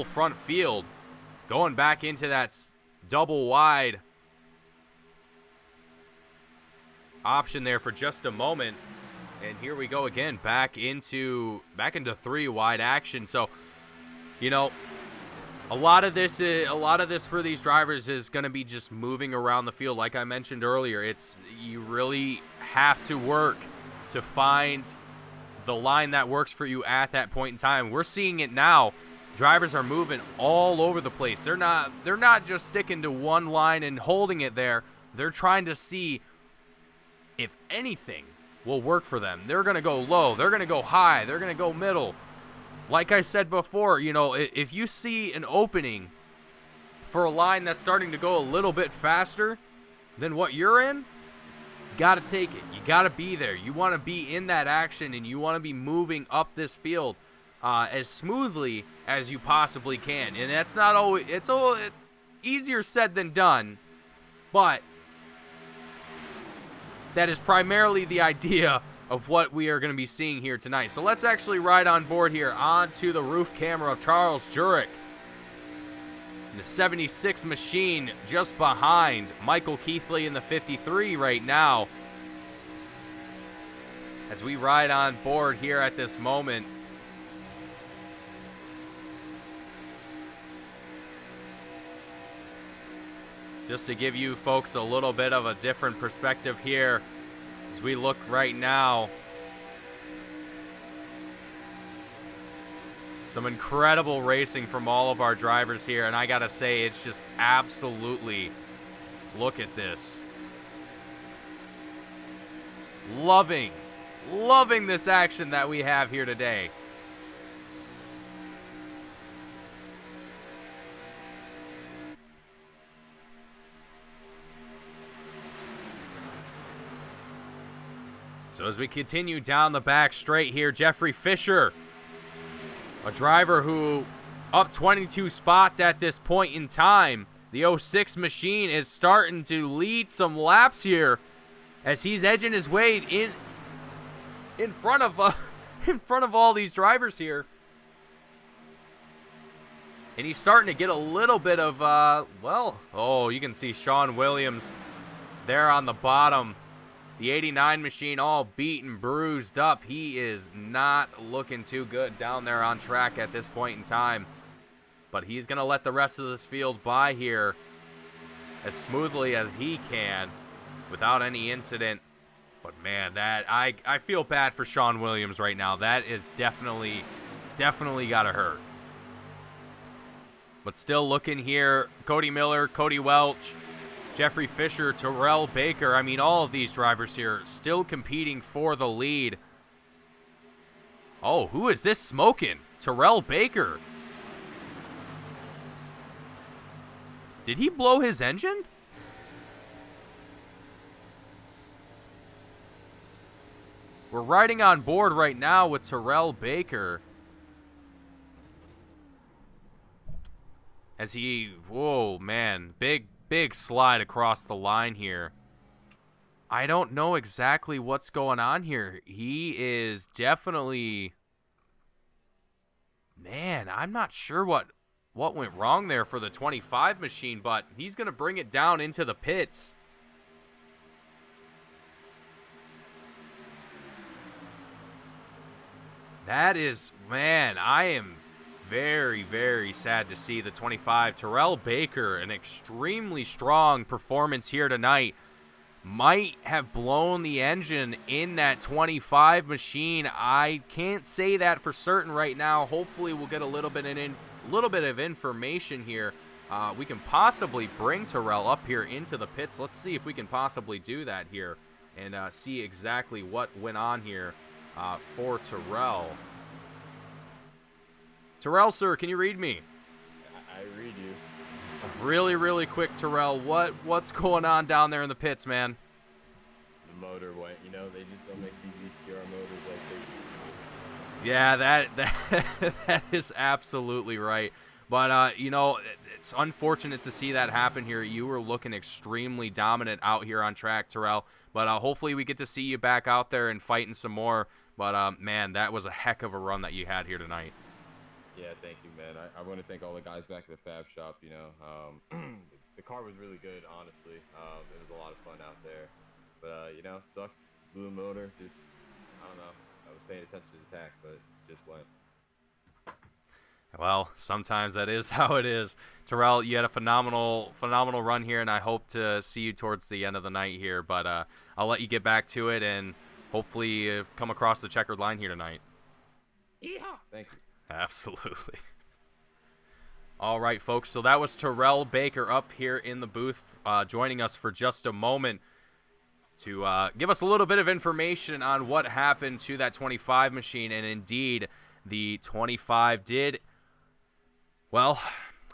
front field going back into that double wide option there for just a moment. And here we go again, back into 3 wide action. So, you know, a lot of this for these drivers is going to be just moving around the field. Like I mentioned earlier, you really have to work to find the line that works for you at that point in time. We're seeing it now. Drivers are moving all over the place. They're not just sticking to one line and holding it there. They're trying to see if anything will work for them. They're going to go low. They're going to go high. They're going to go middle. Like I said before, you know, if you see an opening for a line that's starting to go a little bit faster than what you're in, you got to take it. You got to be there. You want to be in that action, and you want to be moving up this field as smoothly as you possibly can. And that's not always, it's easier said than done, but that is primarily the idea of what we are going to be seeing here tonight. So let's actually ride on board here onto the roof camera of Charles Jurek. The 76 machine just behind Michael Keithley in the 53 right now. As we ride on board here at this moment. Just to give you folks a little bit of a different perspective here as we look right now. Some incredible racing from all of our drivers here, and I gotta say, it's just absolutely, look at this. Loving this action that we have here today. So as we continue down the back straight here, Jeffrey Fisher, a driver who up 22 spots at this point in time. The 06 machine is starting to lead some laps here as he's edging his way in front of all these drivers here. And he's starting to get a little bit of you can see Sean Williams there on the bottom. The 89 machine all beat and bruised up. He is not looking too good down there on track at this point in time. But he's going to let the rest of this field by here as smoothly as he can without any incident. But man, I feel bad for Sean Williams right now. That is definitely got to hurt. But still looking here, Cody Miller, Cody Welch, Jeffrey Fisher, Terrell Baker. I mean, all of these drivers here still competing for the lead. Oh, who is this smoking? Terrell Baker. Did he blow his engine? We're riding on board right now with Terrell Baker. As he, whoa, man, big slide across the line here. I don't know exactly what's going on here. He is definitely, man, I'm not sure what went wrong there for the 25 machine, but he's going to bring it down into the pits. That is, man, I am very, very sad to see the 25. Terrell Baker, an extremely strong performance here tonight. might have blown the engine in that 25 machine. I can't say that for certain right now. Hopefully we'll get a little bit of information here. We can possibly bring Terrell up here into the pits. Let's see if we can possibly do that here and see exactly what went on here for Terrell. Terrell, sir, can you read me? I read you. Really, really quick, Terrell. What's going on down there in the pits, man? The motor went. You know, they just don't make these ECR motors like they. Yeah, that is absolutely right. But you know, it's unfortunate to see that happen here. You were looking extremely dominant out here on track, Terrell. But hopefully we get to see you back out there and fighting some more. But man, that was a heck of a run that you had here tonight. Yeah, thank you, man. I want to thank all the guys back at the Fab Shop. You know, the car was really good, honestly. It was a lot of fun out there. But, you know, sucks. Blew motor. Just, I don't know. I was paying attention to the tack, but it just went. Well, sometimes that is how it is. Terrell, you had a phenomenal run here, and I hope to see you towards the end of the night here. But I'll let you get back to it, and hopefully come across the checkered line here tonight. Yeehaw! Thank you. Absolutely. All right, folks. So that was Terrell Baker up here in the booth, joining us for just a moment to give us a little bit of information on what happened to that 25 machine. And indeed, the 25 did, well,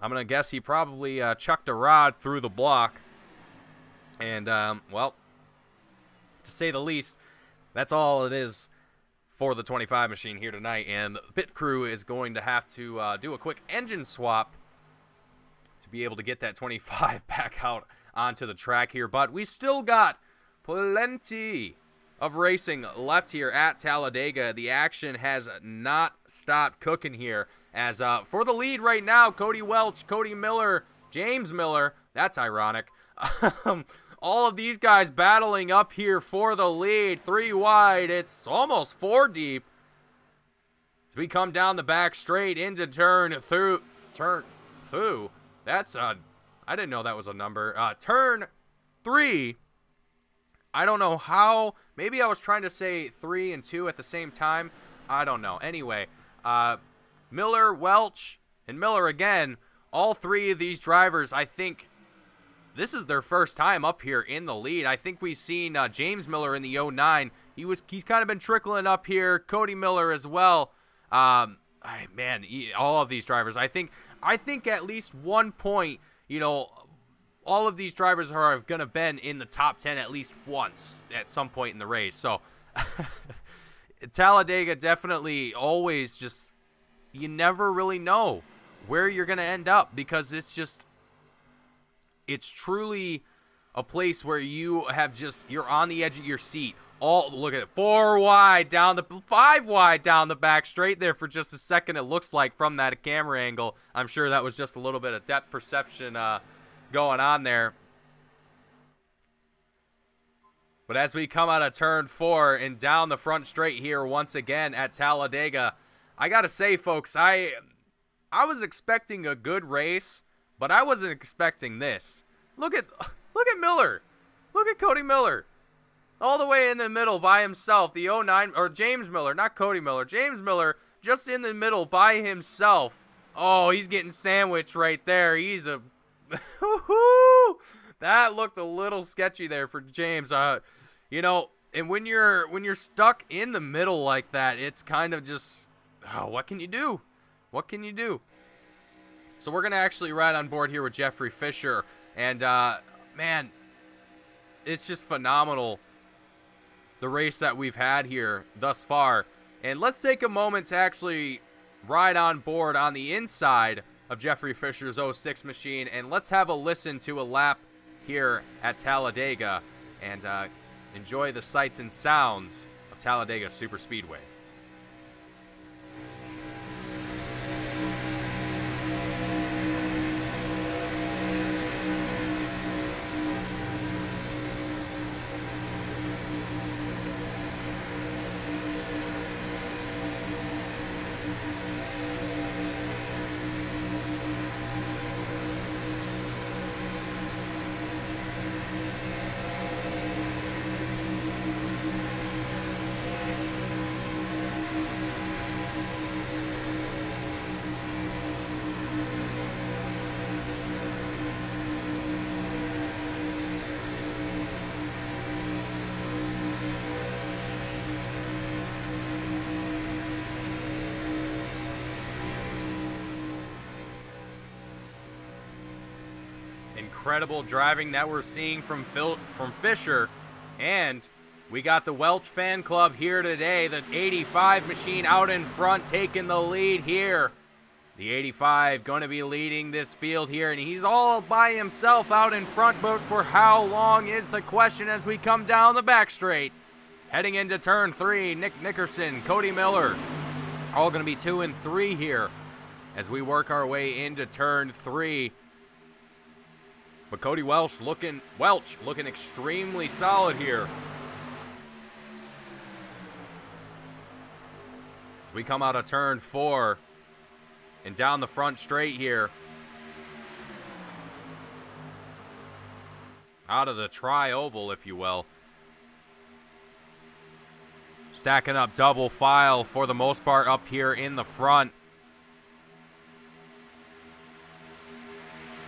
I'm going to guess he probably chucked a rod through the block. And, well, to say the least, that's all it is for the 25 machine here tonight, and the pit crew is going to have to do a quick engine swap to be able to get that 25 back out onto the track here. But we still got plenty of racing left here at Talladega. The action has not stopped cooking here, as for the lead right now, Cody Welch, Cody Miller, James Miller, that's ironic, all of these guys battling up here for the lead. 3 wide. It's almost 4 deep. As we come down the back straight into turn through. That's I didn't know that was a number. Turn 3. I don't know how. Maybe I was trying to say 3 and 2 at the same time. I don't know. Anyway, Miller, Welch, and Miller again. All 3 of these drivers, I think, this is their first time up here in the lead. I think we've seen James Miller in the 09. He's kind of been trickling up here. Cody Miller as well. Man, all of these drivers. I think at least one point, you know, all of these drivers are going to been in the top 10 at least once at some point in the race. So Talladega definitely always just, you never really know where you're going to end up, because it's truly a place where you're on the edge of your seat. Look at it, 5 wide down the back straight there for just a second. It looks like from that camera angle. I'm sure that was just a little bit of depth perception going on there. But as we come out of turn 4 and down the front straight here once again at Talladega, I gotta say, folks, I was expecting a good race, but I wasn't expecting this. Look at Miller. Look at Cody Miller. All the way in the middle by himself. The 09, or James Miller, not Cody Miller. James Miller just in the middle by himself. Oh, he's getting sandwiched right there. He's a... That looked a little sketchy there for James. You know, and when you're stuck in the middle like that, it's kind of just... Oh, what can you do? What can you do? So we're going to actually ride on board here with Jeffrey Fisher. And, man, it's just phenomenal, the race that we've had here thus far. And let's take a moment to actually ride on board on the inside of Jeffrey Fisher's 06 machine. And let's have a listen to a lap here at Talladega and enjoy the sights and sounds of Talladega Superspeedway. incredible driving that we're seeing from Fisher. And we got the Welch fan club here today. The 85 machine out in front taking the lead here. The 85 going to be leading this field here, and he's all by himself out in front, but for how long is the question as we come down the back straight. Heading into turn 3, Nick Nickerson, Cody Miller, all going to be 2 and 3 here as we work our way into turn 3. But Cody Welch looking extremely solid here. As we come out of turn 4 and down the front straight here. Out of the tri-oval, if you will. Stacking up double file for the most part up here in the front.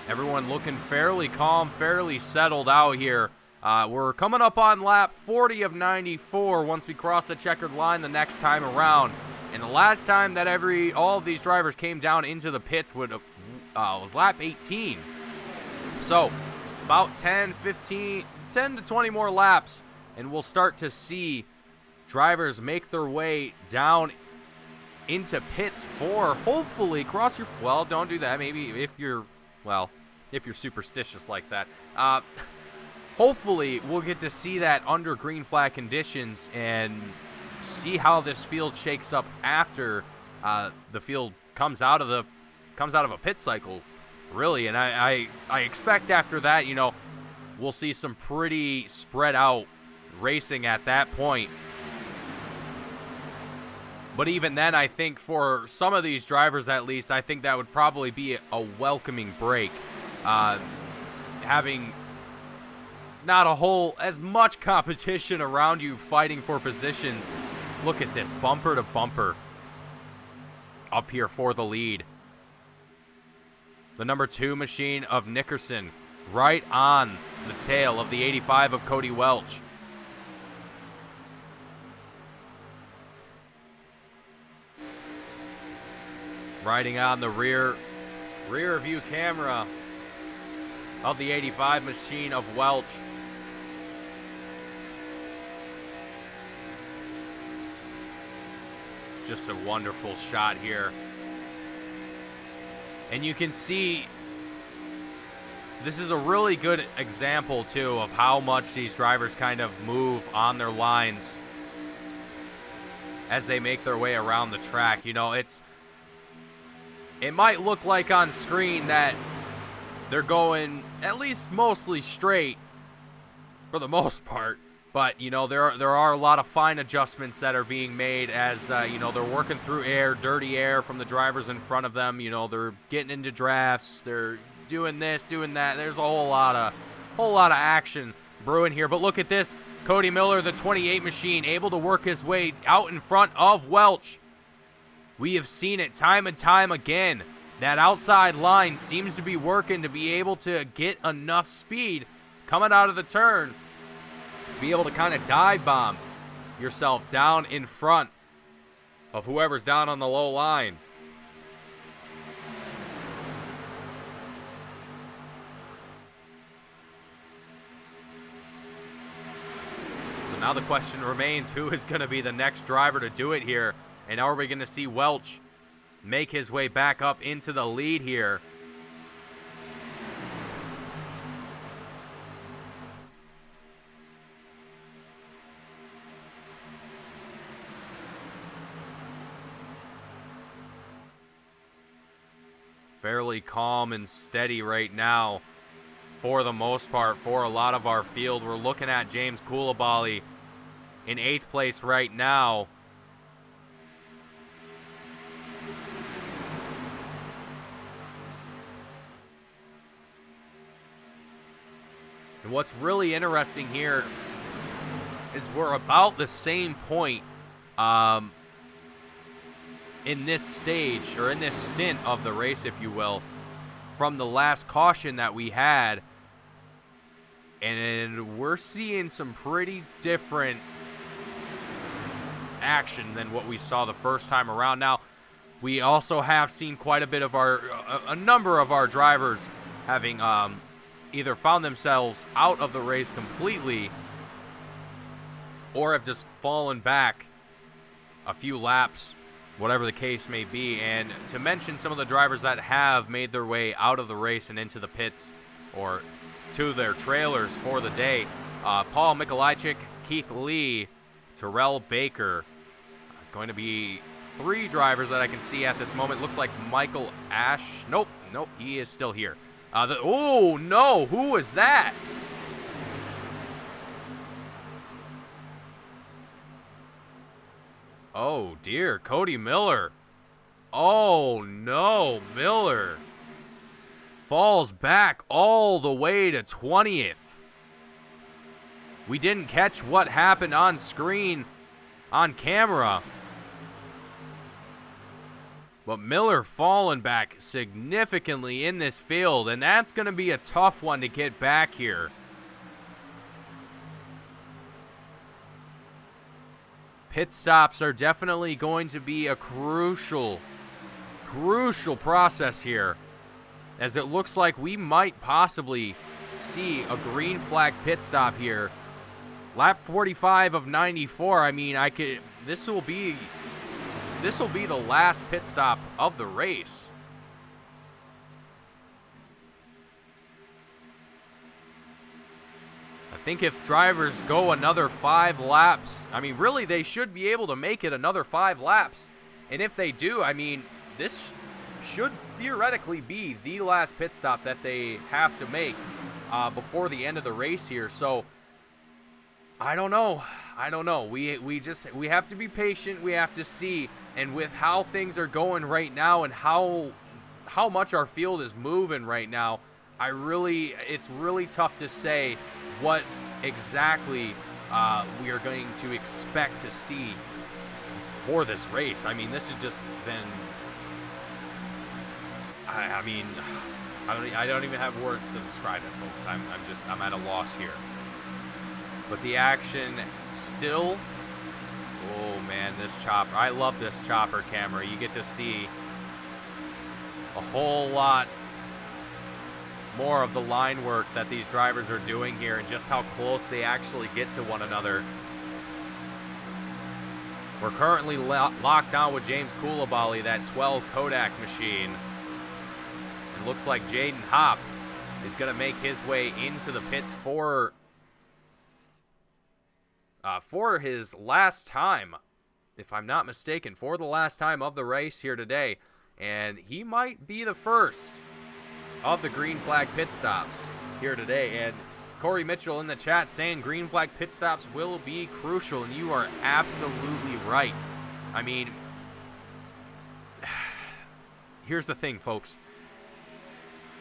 Everyone looking fairly calm, fairly settled out here. We're coming up on lap 40 of 94 once we cross the checkered line the next time around. And the last time that all of these drivers came down into the pits was lap 18. So about 10 to 20 more laps, and we'll start to see drivers make their way down into pits for hopefully cross your, well, don't do that. Maybe if you're superstitious like that. Hopefully we'll get to see that under green flag conditions and see how this field shakes up after the field comes out of a pit cycle, really. And I expect after that, we'll see some pretty spread out racing at that point. But even then, I think for some of these drivers at least, I think that would probably be a welcoming break. Having not as much competition around you fighting for positions. Look at this, bumper to bumper up here for the lead. The number 2 machine of Nickerson right on the tail of the 85 of Cody Welch. Riding on the rear view camera of the 85 machine of Welch. Just a wonderful shot here. And you can see this is a really good example too of how much these drivers kind of move on their lines as they make their way around the track. It might look like on screen that they're going at least mostly straight for the most part, but there are a lot of fine adjustments that are being made as they're working through dirty air from the drivers in front of them. They're getting into drafts, they're doing this, doing that. There's a whole lot of action brewing here. But look at this, Cody Miller, the 28 machine, able to work his way out in front of Welch. We have seen it time and time again. That outside line seems to be working to be able to get enough speed coming out of the turn to be able to kind of dive bomb yourself down in front of whoever's down on the low line. So now the question remains, who is going to be the next driver to do it here? And are we going to see Welch make his way back up into the lead here? Fairly calm and steady right now for the most part for a lot of our field. We're looking at James Coulibaly in 8th place right now. And what's really interesting here is we're about the same point in this stage, or in this stint of the race, if you will, from the last caution that we had. And we're seeing some pretty different action than what we saw the first time around. Now, we also have seen quite a bit of a number of our drivers having either found themselves out of the race completely or have just fallen back a few laps, whatever the case may be. And to mention some of the drivers that have made their way out of the race and into the pits or to their trailers for the day, Paul Mikolajczyk, Keith Lee, Terrell Baker. Going to be 3 drivers that I can see at this moment. Looks like Michael Ash. Nope, he is still here. Oh, no, who was that? Oh, dear, Cody Miller. Oh, no, Miller falls back all the way to 20th. We didn't catch what happened on screen, on camera. But Miller falling back significantly in this field, and that's going to be a tough one to get back here. Pit stops are definitely going to be a crucial process here, as it looks like we might possibly see a green flag pit stop here. Lap 45 of 94. I mean, this will be the last pit stop of the race. I think if drivers go another 5 laps, I mean, really, they should be able to make it another 5 laps. And if they do, I mean, this should theoretically be the last pit stop that they have to make before the end of the race here. So, I don't know. We have to be patient. We have to see. And with how things are going right now and how much our field is moving right now, it's really tough to say what exactly we are going to expect to see for this race. I mean, this has just been, I don't even have words to describe it, folks. I'm at a loss here. But the action still, oh man, this chopper, I love this chopper camera. You get to see a whole lot more of the line work that these drivers are doing here and just how close they actually get to one another. We're currently locked on with James Coulibaly, that 12 Kodak machine. It looks like Jaden Hopp is going to make his way into the pits for his last time, if I'm not mistaken, for the last time of the race here today. And he might be the first of the green flag pit stops here today. And Corey Mitchell in the chat saying green flag pit stops will be crucial, and you are absolutely right. I mean, here's the thing, folks.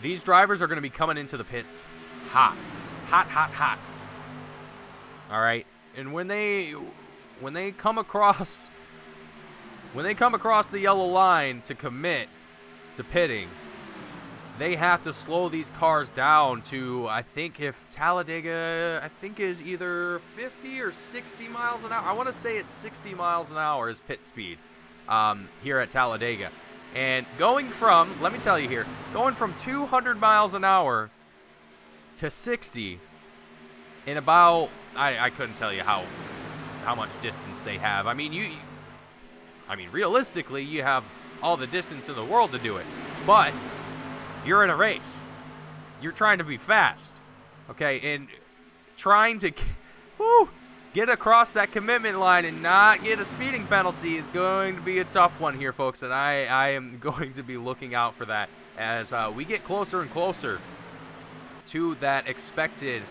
These drivers are going to be coming into the pits hot. All right? And when they come across the yellow line to commit to pitting, they have to slow these cars down to, I think, if Talladega, I think, is either 50 or 60 miles an hour. I want to say it's 60 miles an hour is pit speed here at Talladega. And going from 200 miles an hour to 60 in about, I couldn't tell you how much distance they have. I mean, realistically, you have all the distance in the world to do it. But you're in a race. You're trying to be fast, okay? And trying to get across that commitment line and not get a speeding penalty is going to be a tough one here, folks. And I am going to be looking out for that as we get closer and closer to that expected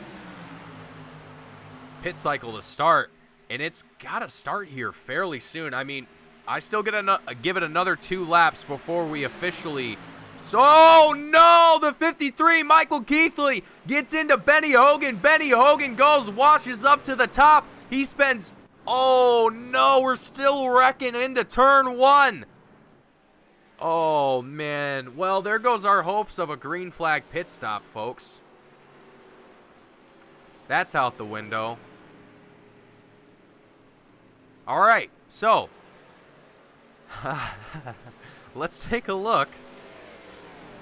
pit cycle to start. And it's got to start here fairly soon. I mean, I still give it another 2 laps before we officially... So, no, the 53, Michael Keithley, gets into Benny Hogan. Benny Hogan washes up to the top. He spends, oh, no, we're still wrecking into turn 1. Oh, man. Well, there goes our hopes of a green flag pit stop, folks. That's out the window. All right, so let's take a look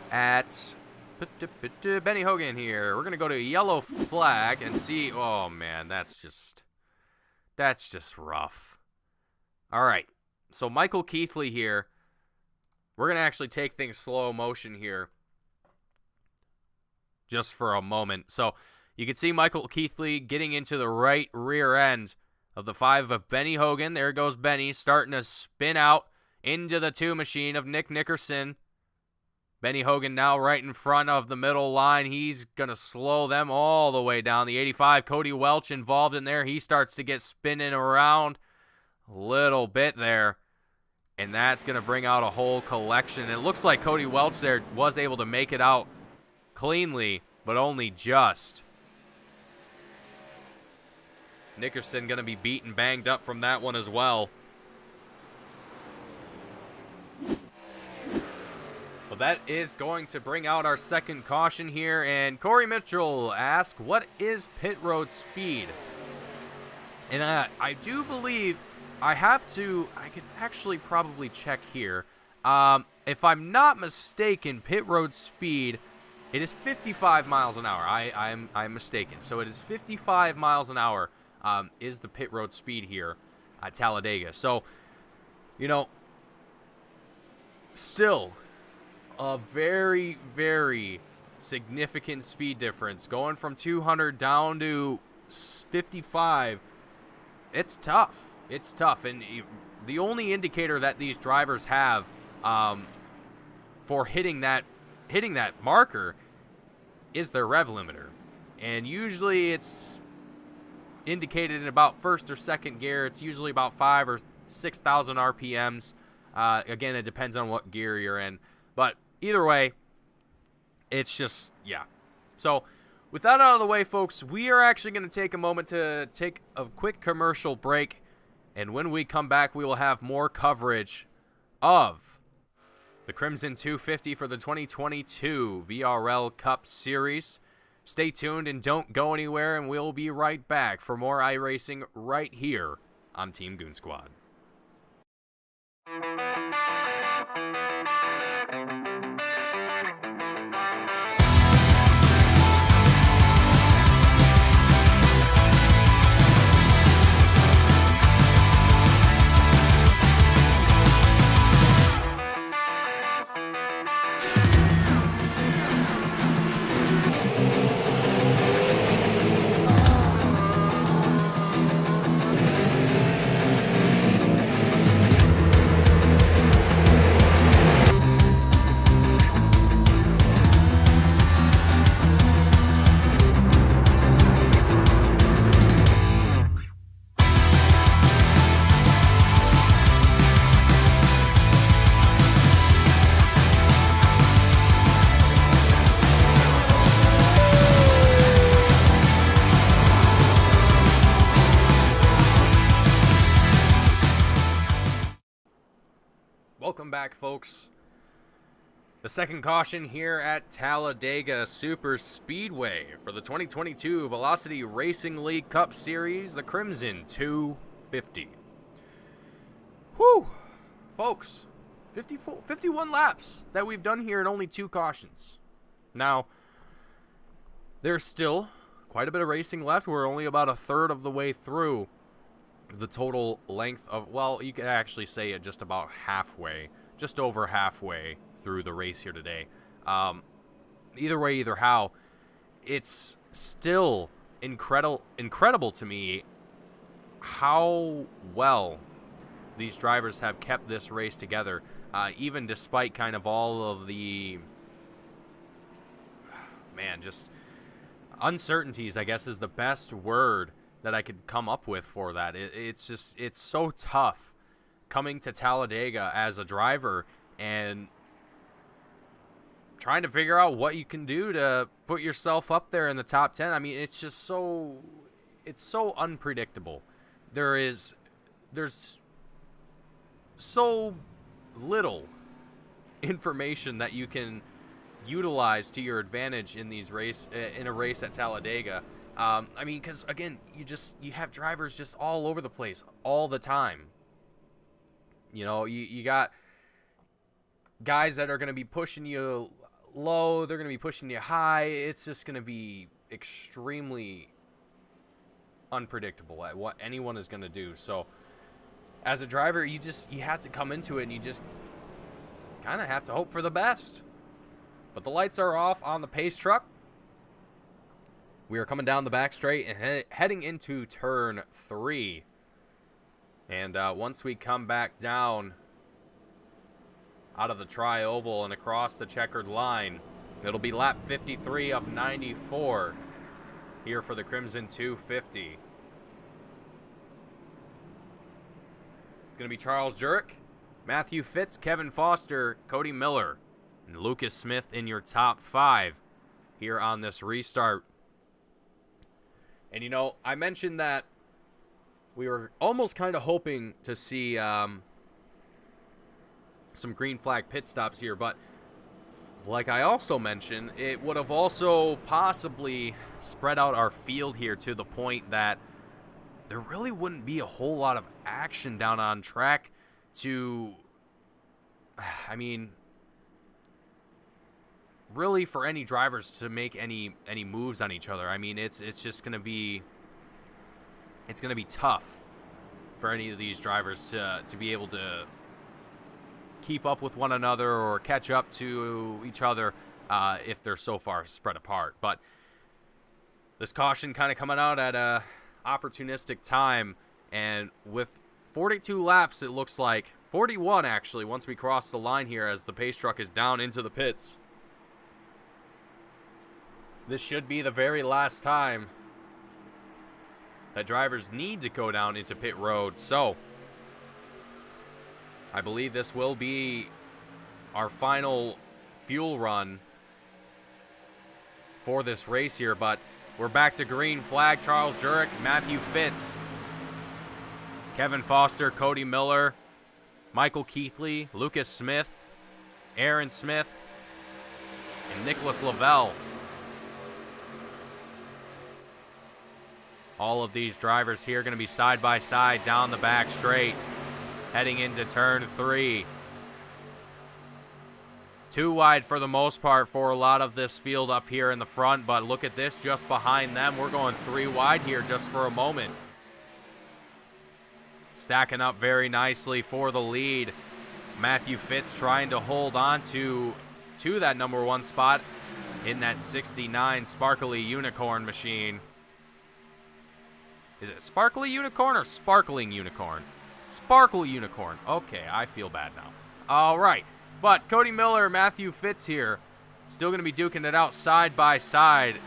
at Benny Hogan here. We're going to go to a yellow flag and see. Oh, man, that's just rough. All right. So Michael Keithley here. We're going to actually take things slow motion here just for a moment. So you can see Michael Keithley getting into the right rear end of the 5 of Benny Hogan. There goes Benny starting to spin out into the 2 machine of Nick Nickerson. Benny Hogan now right in front of the middle line. He's going to slow them all the way down. The 85, Cody Welch involved in there. He starts to get spinning around a little bit there. And that's going to bring out a whole collection. It looks like Cody Welch there was able to make it out cleanly, but only just. Nickerson going to be beat and banged up from that one as well. Well, that is going to bring out our second caution here. And Corey Mitchell asks, what is pit road speed? And I do believe I could actually probably check here. If I'm not mistaken, pit road speed, it is 55 miles an hour. I'm mistaken. So it is 55 miles an hour is the pit road speed here at Talladega. So, you know, still a very, very significant speed difference. Going from 200 down to 55, it's tough. It's tough. And the only indicator that these drivers have for hitting that marker is their rev limiter. And usually it's indicated in about first or second gear. It's usually about 5,000 or 6,000 RPMs. Again, it depends on what gear you're in. But either way, it's just, yeah. So with that out of the way, folks, we are actually going to take a moment to take a quick commercial break. And when we come back, we will have more coverage of the Crimson 250 for the 2022 VRL Cup Series. Stay tuned and don't go anywhere, and we'll be right back for more iRacing right here on Team Goon Squad. Welcome back, folks. The second caution here at Talladega Super Speedway for the 2022 Velocity Racing League Cup Series, the Crimson 250. Whew, folks, 51 laps that we've done here and only 2 cautions. Now, there's still quite a bit of racing left. We're only about a third of the way through the total length of, well, you could actually say it just about halfway, just over halfway through the race here today. Either way, either how, it's still incredible to me how well these drivers have kept this race together, even despite kind of all of the, just uncertainties, I guess is the best word that I could come up with for that. It's so tough coming to Talladega as a driver and trying to figure out what you can do to put yourself up there in the top 10. I mean, it's just so unpredictable. There's so little information that you can utilize to your advantage in a race at Talladega. I mean, because again, you have drivers just all over the place all the time. You know, you got guys that are going to be pushing you low. They're going to be pushing you high. It's just going to be extremely unpredictable at what anyone is going to do. So as a driver, you have to come into it and you just kind of have to hope for the best. But the lights are off on the pace truck. We are coming down the back straight and heading into turn 3. And once we come back down out of the tri-oval and across the checkered line, it'll be lap 53 of 94 here for the Crimson 250. It's going to be Charles Jurek, Matthew Fitz, Kevin Foster, Cody Miller, and Lucas Smith in your top 5 here on this restart. And, you know, I mentioned that we were almost kind of hoping to see some green flag pit stops here, but like I also mentioned, it would have also possibly spread out our field here to the point that there really wouldn't be a whole lot of action down on track to, I mean, really for any drivers to make any moves on each other. I mean, it's just going to be tough for any of these drivers to be able to keep up with one another or catch up to each other if they're so far spread apart. But this caution kind of coming out at a opportunistic time, and with 42 laps, it looks like 41 actually once we cross the line here as the pace truck is down into the pits. This should be the very last time that drivers need to go down into pit road. So I believe this will be our final fuel run for this race here, but we're back to green flag. Charles Jurek, Matthew Fitz, Kevin Foster, Cody Miller, Michael Keithley, Lucas Smith, Aaron Smith, and Nicholas Lavelle. All of these drivers here going to be side by side down the back straight, heading into turn 3. Too wide for the most part for a lot of this field up here in the front, but look at this just behind them. We're going 3 wide here just for a moment. Stacking up very nicely for the lead. Matthew Fitz trying to hold on to that number 1 spot in that 69 Sparkly Unicorn machine. Is it Sparkly Unicorn or Sparkling Unicorn? Sparkle Unicorn. Okay, I feel bad now. All right. But Cody Miller, Matthew Fitz here, still going to be duking it out side by side.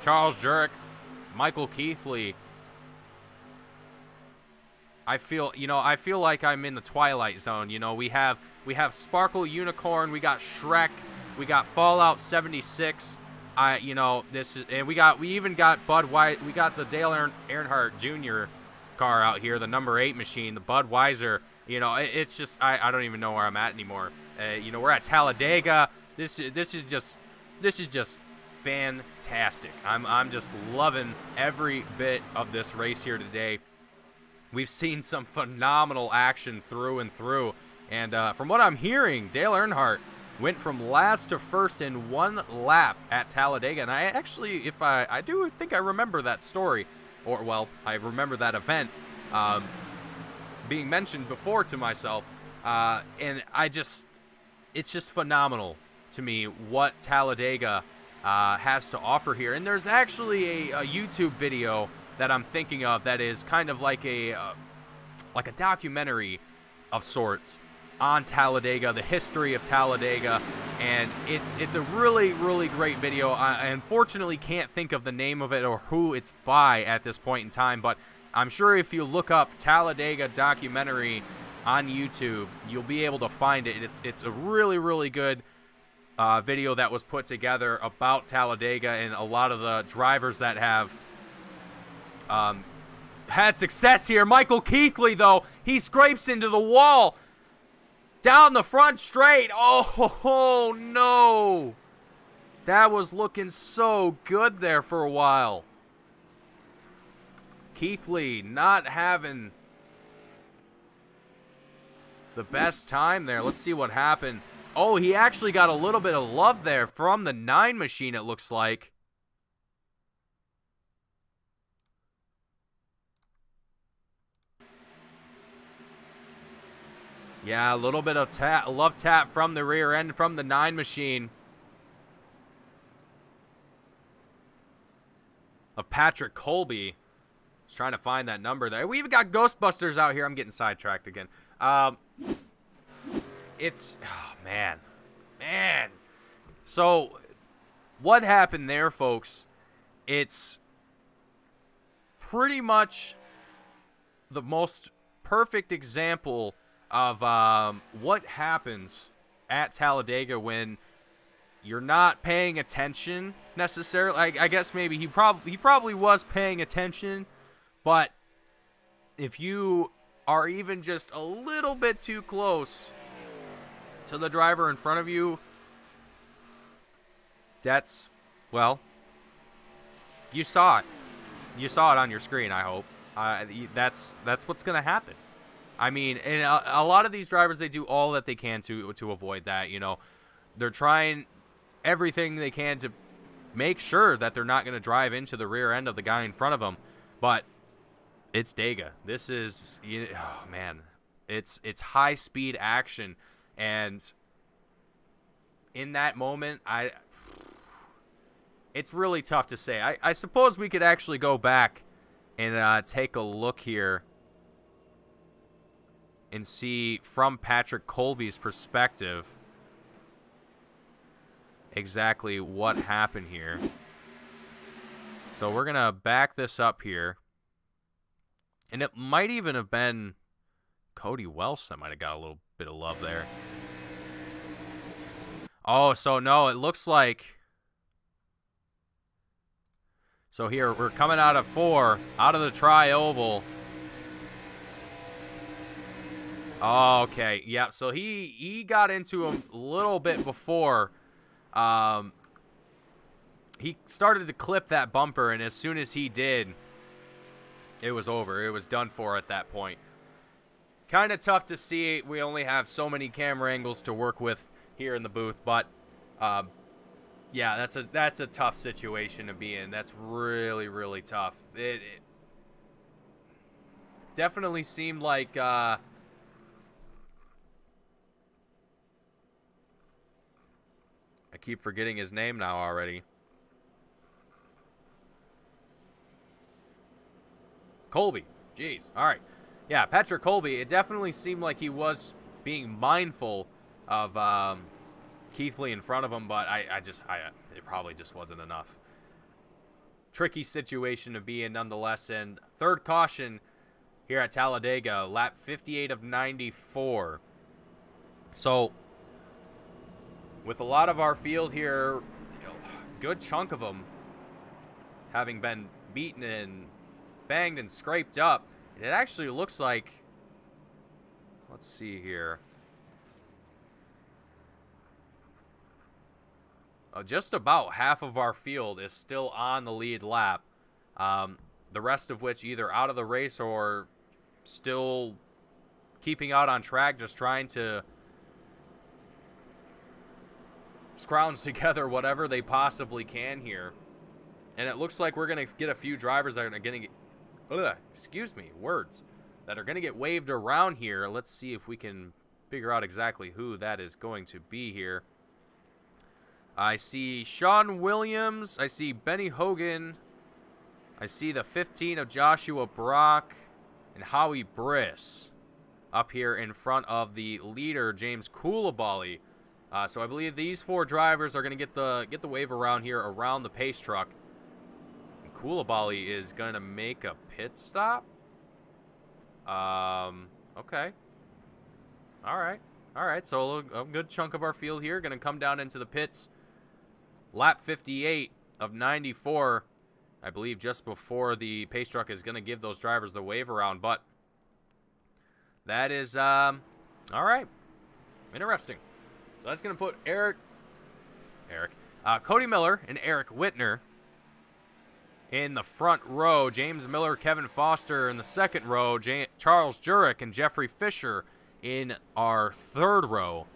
Charles Jurek, Michael Keithley. I feel like I'm in the Twilight Zone. You know, we have Sparkle Unicorn, we got Shrek, we got Fallout 76. And we even got Bud White. We got the Dale Earnhardt Jr. car out here, the number 8 machine, the Budweiser. You know, it's just I don't even know where I'm at anymore. We're at Talladega. This is just fantastic. I'm just loving every bit of this race here today. We've seen some phenomenal action through and through, and from what I'm hearing, Dale Earnhardt went from last to first in 1 lap at Talladega, and I actually, I do think I remember that story, I remember that event being mentioned before to myself, and it's just phenomenal to me what Talladega has to offer here. And there's actually a YouTube video that I'm thinking of that is kind of like a documentary of sorts on Talladega, the history of Talladega, and it's a really, really great video. I unfortunately can't think of the name of it or who it's by at this point in time, but I'm sure if you look up Talladega documentary on YouTube, you'll be able to find it. It's a really, really good video that was put together about Talladega and a lot of the drivers that have had success here. Michael Keithley, though, he scrapes into the wall. Down the front straight. Oh, no. That was looking so good there for a while. Keithley not having the best time there. Let's see what happened. Oh, he actually got a little bit of love there from the 9 machine, it looks like. Yeah, a little bit of love tap from the rear end from the 9 machine of Patrick Colby. Just trying to find that number there. We even got Ghostbusters out here. I'm getting sidetracked again. It's, oh, man. So, what happened there, folks? It's pretty much the most perfect example of what happens at Talladega when you're not paying attention necessarily. I guess maybe he probably was paying attention, but if you are even just a little bit too close to the driver in front of you, that's, well, you saw it. You saw it on your screen, I hope. That's what's going to happen. I mean, and a lot of these drivers, they do all that they can to avoid that. You know, they're trying everything they can to make sure that they're not going to drive into the rear end of the guy in front of them. But it's Dega. This is, oh man, it's high speed action, and in that moment, it's really tough to say. I suppose we could actually go back and take a look here and see from Patrick Colby's perspective exactly what happened here. So we're going to back this up here. And it might even have been Cody Welsh that might have got a little bit of love there. Oh, so no, it looks like... So here, we're coming out of 4, out of the tri-oval. Oh, okay, yeah, so he got into him a little bit before. He started to clip that bumper, and as soon as he did, it was over. It was done for at that point. Kind of tough to see. We only have so many camera angles to work with here in the booth, but yeah, that's a tough situation to be in. That's really, really tough. It definitely seemed like I keep forgetting his name now already. Colby. Jeez. All right. Yeah, Patrick Colby, it definitely seemed like he was being mindful of Keithley in front of him, but it probably just wasn't enough. Tricky situation to be in nonetheless, and third caution here at Talladega, lap 58 of 94. So, with a lot of our field here, good chunk of them having been beaten and banged and scraped up, it actually looks like, let's see here, just about half of our field is still on the lead lap, the rest of which either out of the race or still keeping out on track, just trying to scrounge together whatever they possibly can here. And it looks like we're going to get a few drivers that are going to get, that are going to get waved around here. Let's see if we can figure out exactly who that is going to be here. I see Sean Williams. I see Benny Hogan. I see the 15 of Joshua Brock and Howie Briss up here in front of the leader, James Coulibaly. So I believe these 4 drivers are going to get the wave around here around the pace truck. And Coulibaly is going to make a pit stop. Okay. All right. So a good chunk of our field here going to come down into the pits. Lap 58 of 94, I believe, just before the pace truck is going to give those drivers the wave around. But that is all right. Interesting. So that's going to put Cody Miller and Eric Whitner in the front row. James Miller, Kevin Foster in the second row. Charles Jurek and Jeffrey Fisher in our third row.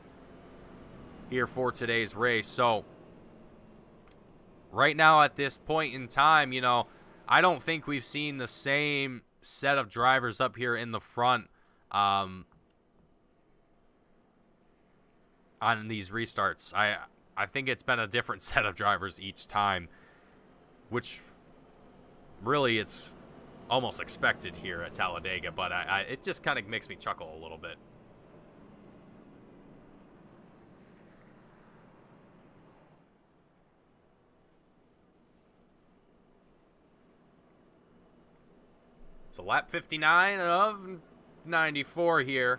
here for today's race. So right now at this point in time, you know, I don't think we've seen the same set of drivers up here in the front on these restarts. I think it's been a different set of drivers each time, which really it's almost expected here at Talladega, but it just kind of makes me chuckle a little bit. So lap 59 of 94 here,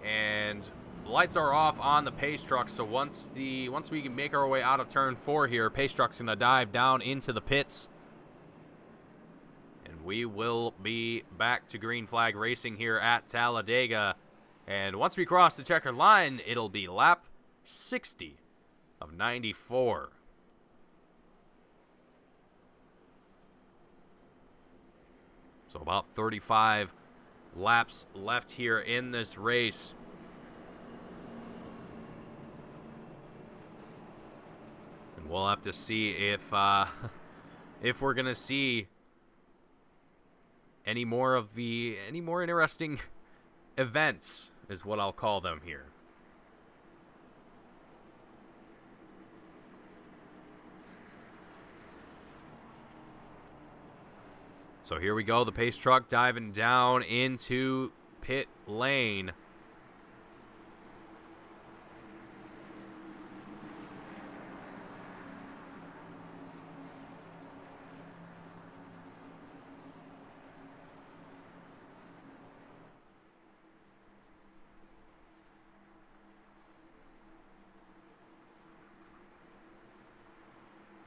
and the lights are off on the pace truck. So once we can make our way out of turn 4 here, pace truck's gonna dive down into the pits, and we will be back to green flag racing here at Talladega. And once we cross the checkered line, it'll be lap 60 of 94. So about 35 laps left here in this race. And we'll have to see if we're going to see any more interesting events, is what I'll call them here. So here we go, the pace truck diving down into pit lane.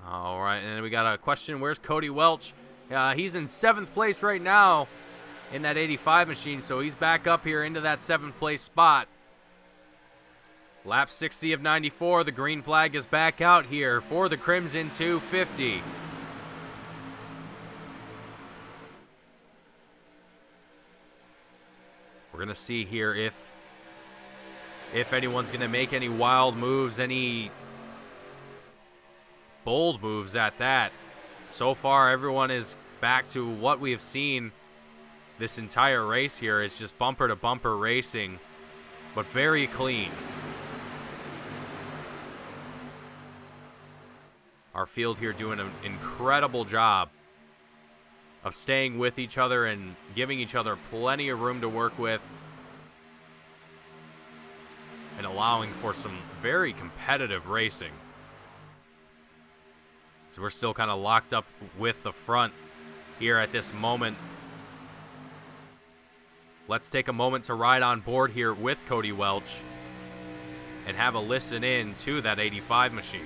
All right, and then we got a question, where's Cody Welch? He's in 7th place right now in that 85 machine, so he's back up here into that 7th place spot. Lap 60 of 94, the green flag is back out here for the Crimson 250. We're going to see here if anyone's going to make any wild moves, any bold moves at that. So far, everyone is back to what we have seen this entire race here. Is just bumper-to-bumper racing, but very clean. Our field here doing an incredible job of staying with each other and giving each other plenty of room to work with, and allowing for some very competitive racing. So we're still kind of locked up with the front here at this moment. Let's take a moment to ride on board here with Cody Welch and have a listen in to that 85 machine.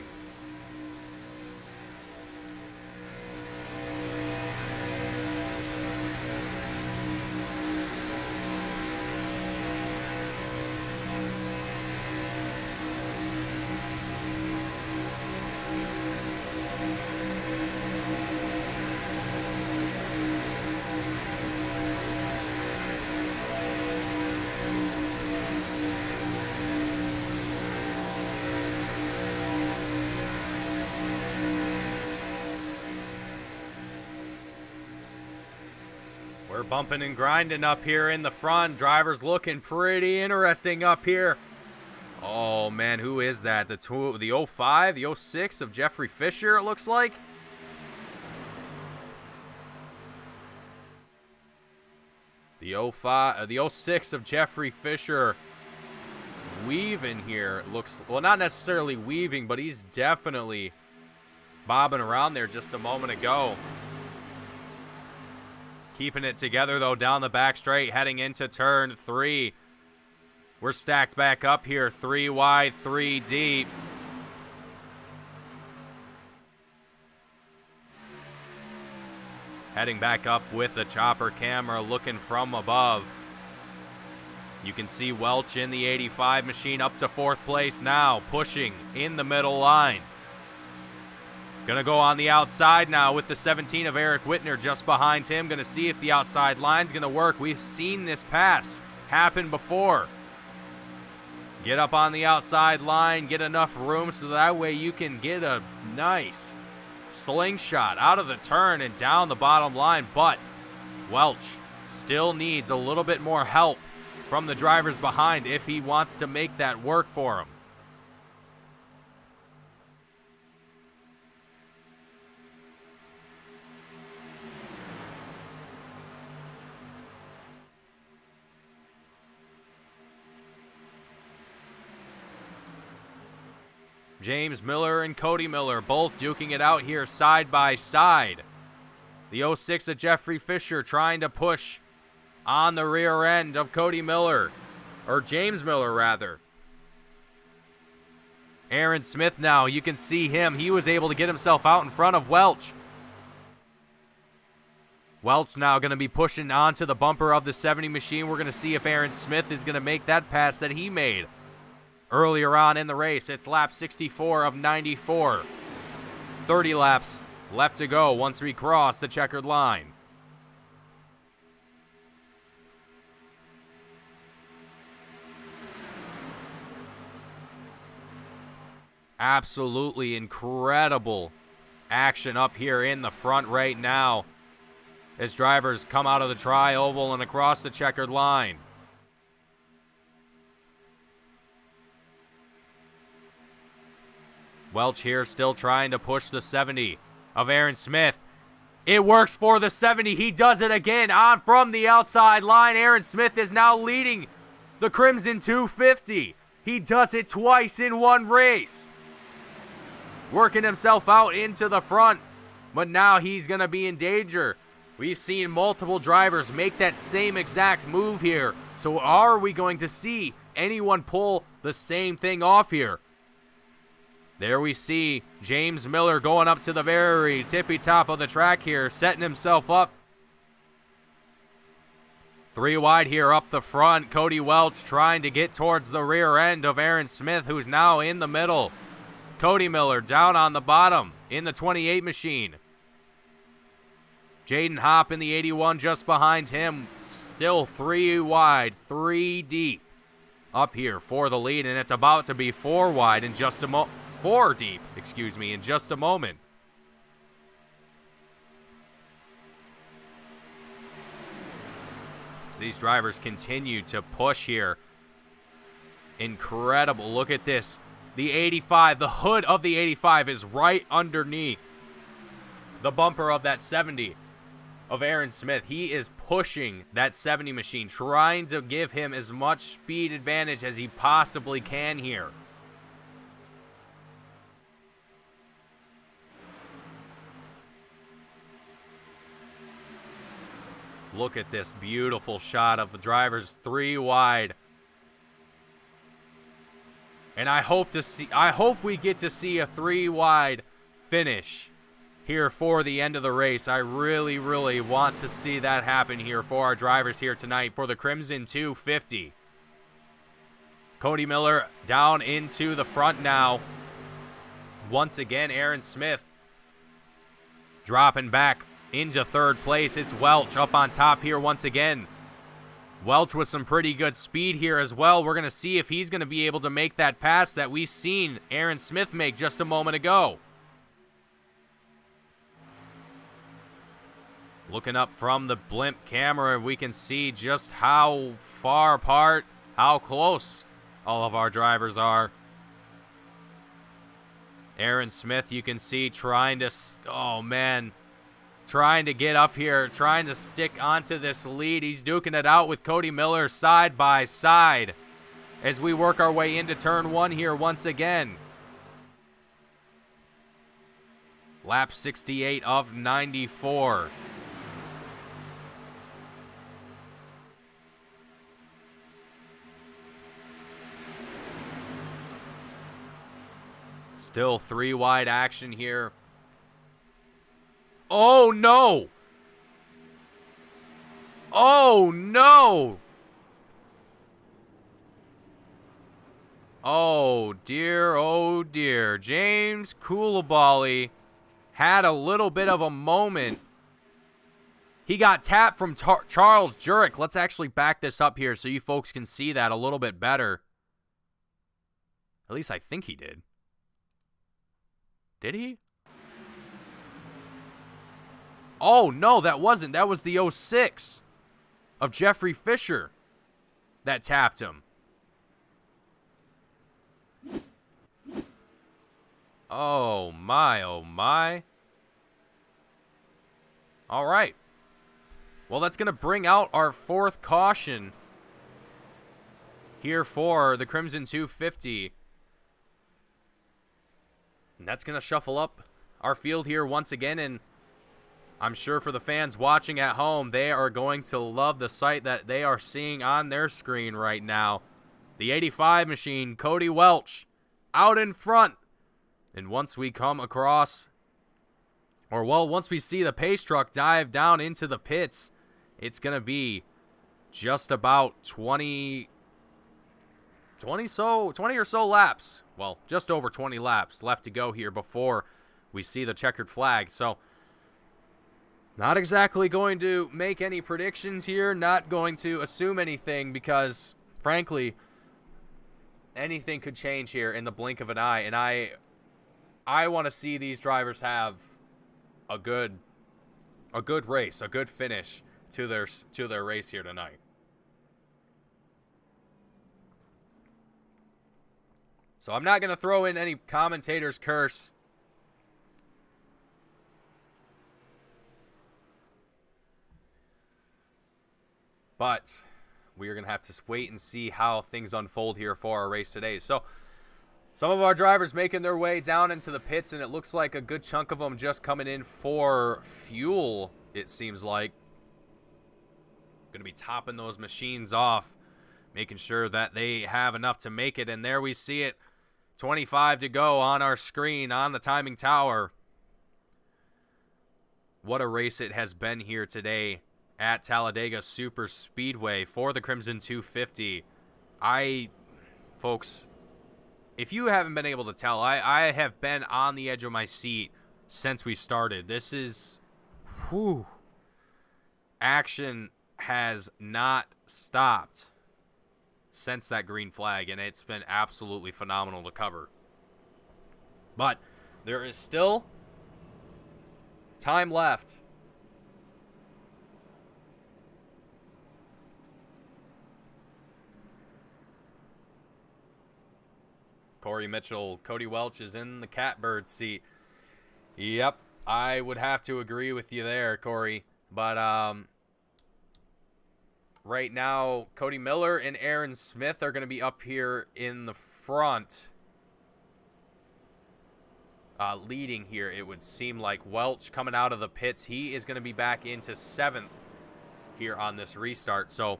We're bumping and grinding up here in the front. Drivers looking pretty interesting up here. Oh, man, who is that? The 05, the 06 of Jeffrey Fisher, it looks like. The 05, the 06 of Jeffrey Fisher weaving here. Looks, well, not necessarily weaving, but he's definitely bobbing around there just a moment ago. Keeping it together, though, down the back straight, heading into turn 3. We're stacked back up here, 3 wide, 3 deep. Heading back up with the chopper camera, looking from above. You can see Welch in the 85 machine up to 4th place now, pushing in the middle line. Gonna go on the outside now with the 17 of Eric Whitner just behind him. Gonna see if the outside line's gonna work. We've seen this pass happen before. Get up on the outside line, get enough room so that way you can get a nice slingshot out of the turn and down the bottom line. But Welch still needs a little bit more help from the drivers behind if he wants to make that work for him. James Miller and Cody Miller both duking it out here side by side. The 06 of Jeffrey Fisher trying to push on the rear end of Cody Miller, or James Miller rather. Aaron Smith now, you can see him. He was able to get himself out in front of Welch. Welch now going to be pushing onto the bumper of the 70 machine. We're going to see if Aaron Smith is going to make that pass that he made earlier on in the race. It's lap 64 of 94. 30 laps left to go once we cross the checkered line. Absolutely incredible action up here in the front right now as drivers come out of the tri-oval and across the checkered line. Welch here still trying to push the 70 of Aaron Smith. It works for the 70. He does it again on from the outside line. Aaron Smith is now leading the Crimson 250. He does it twice in one race. Working himself out into the front, but now he's going to be in danger. We've seen multiple drivers make that same exact move here. So are we going to see anyone pull the same thing off here? There we see James Miller going up to the very tippy top of the track here, setting himself up. 3 wide here up the front. Cody Welch trying to get towards the rear end of Aaron Smith, who's now in the middle. Cody Miller down on the bottom in the 28 machine. Jaden Hopp in the 81 just behind him. Still 3 wide, 3 deep up here for the lead, and it's about to be 4 wide in just a 4 deep, in just a moment. So these drivers continue to push here. Incredible. Look at this. The 85, the hood of the 85 is right underneath the bumper of that 70 of Aaron Smith. He is pushing that 70 machine, trying to give him as much speed advantage as he possibly can here. Look at this beautiful shot of the drivers 3 wide. And I hope we get to see a 3 wide finish here for the end of the race. I really, really want to see that happen here for our drivers here tonight for the Crimson 250. Cody Miller down into the front now. Once again, Aaron Smith dropping back into 3rd place. It's Welch up on top here once again. Welch with some pretty good speed here as well. We're going to see if he's going to be able to make that pass that we've seen Aaron Smith make just a moment ago. Looking up from the blimp camera, we can see just how far apart, how close all of our drivers are. Aaron Smith, you can see trying to, trying to get up here, trying to stick onto this lead. He's duking it out with Cody Miller side by side as we work our way into turn 1 here once again. Lap 68 of 94. Still 3 wide action here. Oh, no. Oh, no. Oh, dear. Oh, dear. James Coulibaly had a little bit of a moment. He got tapped from Charles Jurek. Let's actually back this up here so you folks can see that a little bit better. At least I think he did. Did he? Oh, no, that wasn't. That was the 06 of Jeffrey Fisher that tapped him. Oh, my, oh, my. All right. Well, that's going to bring out our fourth caution here for the Crimson 250. And that's going to shuffle up our field here once again, and I'm sure for the fans watching at home, they are going to love the sight that they are seeing on their screen right now. The 85 machine, Cody Welch, out in front. And once we come across, or well, once we see the pace truck dive down into the pits, it's going to be just about 20 or so laps. Well, just over 20 laps left to go here before we see the checkered flag. So, not exactly going to make any predictions here, not going to assume anything because, frankly, anything could change here in the blink of an eye. And I want to see these drivers have a good race, a good finish to their race here tonight. So I'm not going to throw in any commentator's curse. But we are going to have to wait and see how things unfold here for our race today. So some of our drivers making their way down into the pits, and it looks like a good chunk of them just coming in for fuel, it seems like. Going to be topping those machines off, making sure that they have enough to make it. And there we see it. 25 to go on our screen on the timing tower. What a race it has been here today at Talladega Super Speedway for the Crimson 250. Folks, if you haven't been able to tell, I have been on the edge of my seat since we started. This is, action has not stopped since that green flag, and it's been absolutely phenomenal to cover. But there is still time left. Corey Mitchell, Cody Welch is in the catbird seat. Yep, I would have to agree with you there, Corey. But right now, Cody Miller and Aaron Smith are going to be up here in the front. Leading here, it would seem like. Welch coming out of the pits. He is going to be back into 7th here on this restart. So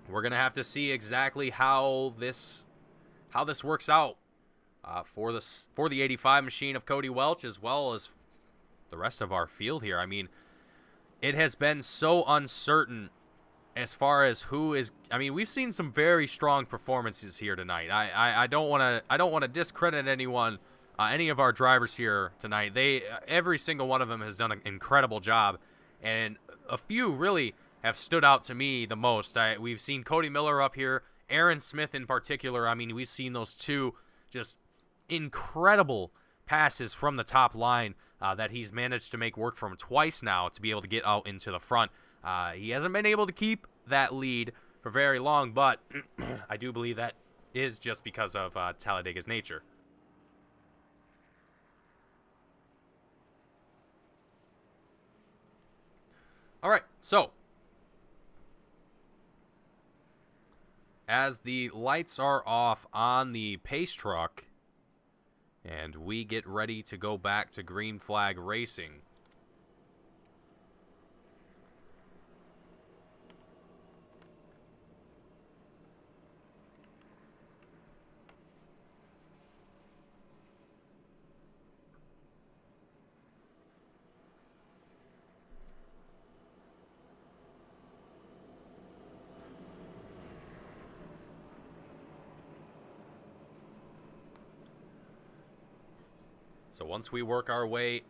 we're going to have to see exactly how this works out for the 85 machine of Cody Welch, as well as the rest of our field here. I mean, it has been so uncertain as far as who is. I mean, we've seen some very strong performances here tonight. I don't want to discredit anyone, any of our drivers here tonight. Every single one of them has done an incredible job, and a few really have stood out to me the most. We've seen Cody Miller up here, Aaron Smith in particular. I mean, we've seen those two just incredible passes from the top line that he's managed to make work for him twice now to be able to get out into the front. He hasn't been able to keep that lead for very long, but I do believe that is just because of Talladega's nature. All right, so as the lights are off on the pace truck and we get ready to go back to green flag racing, so once we work our way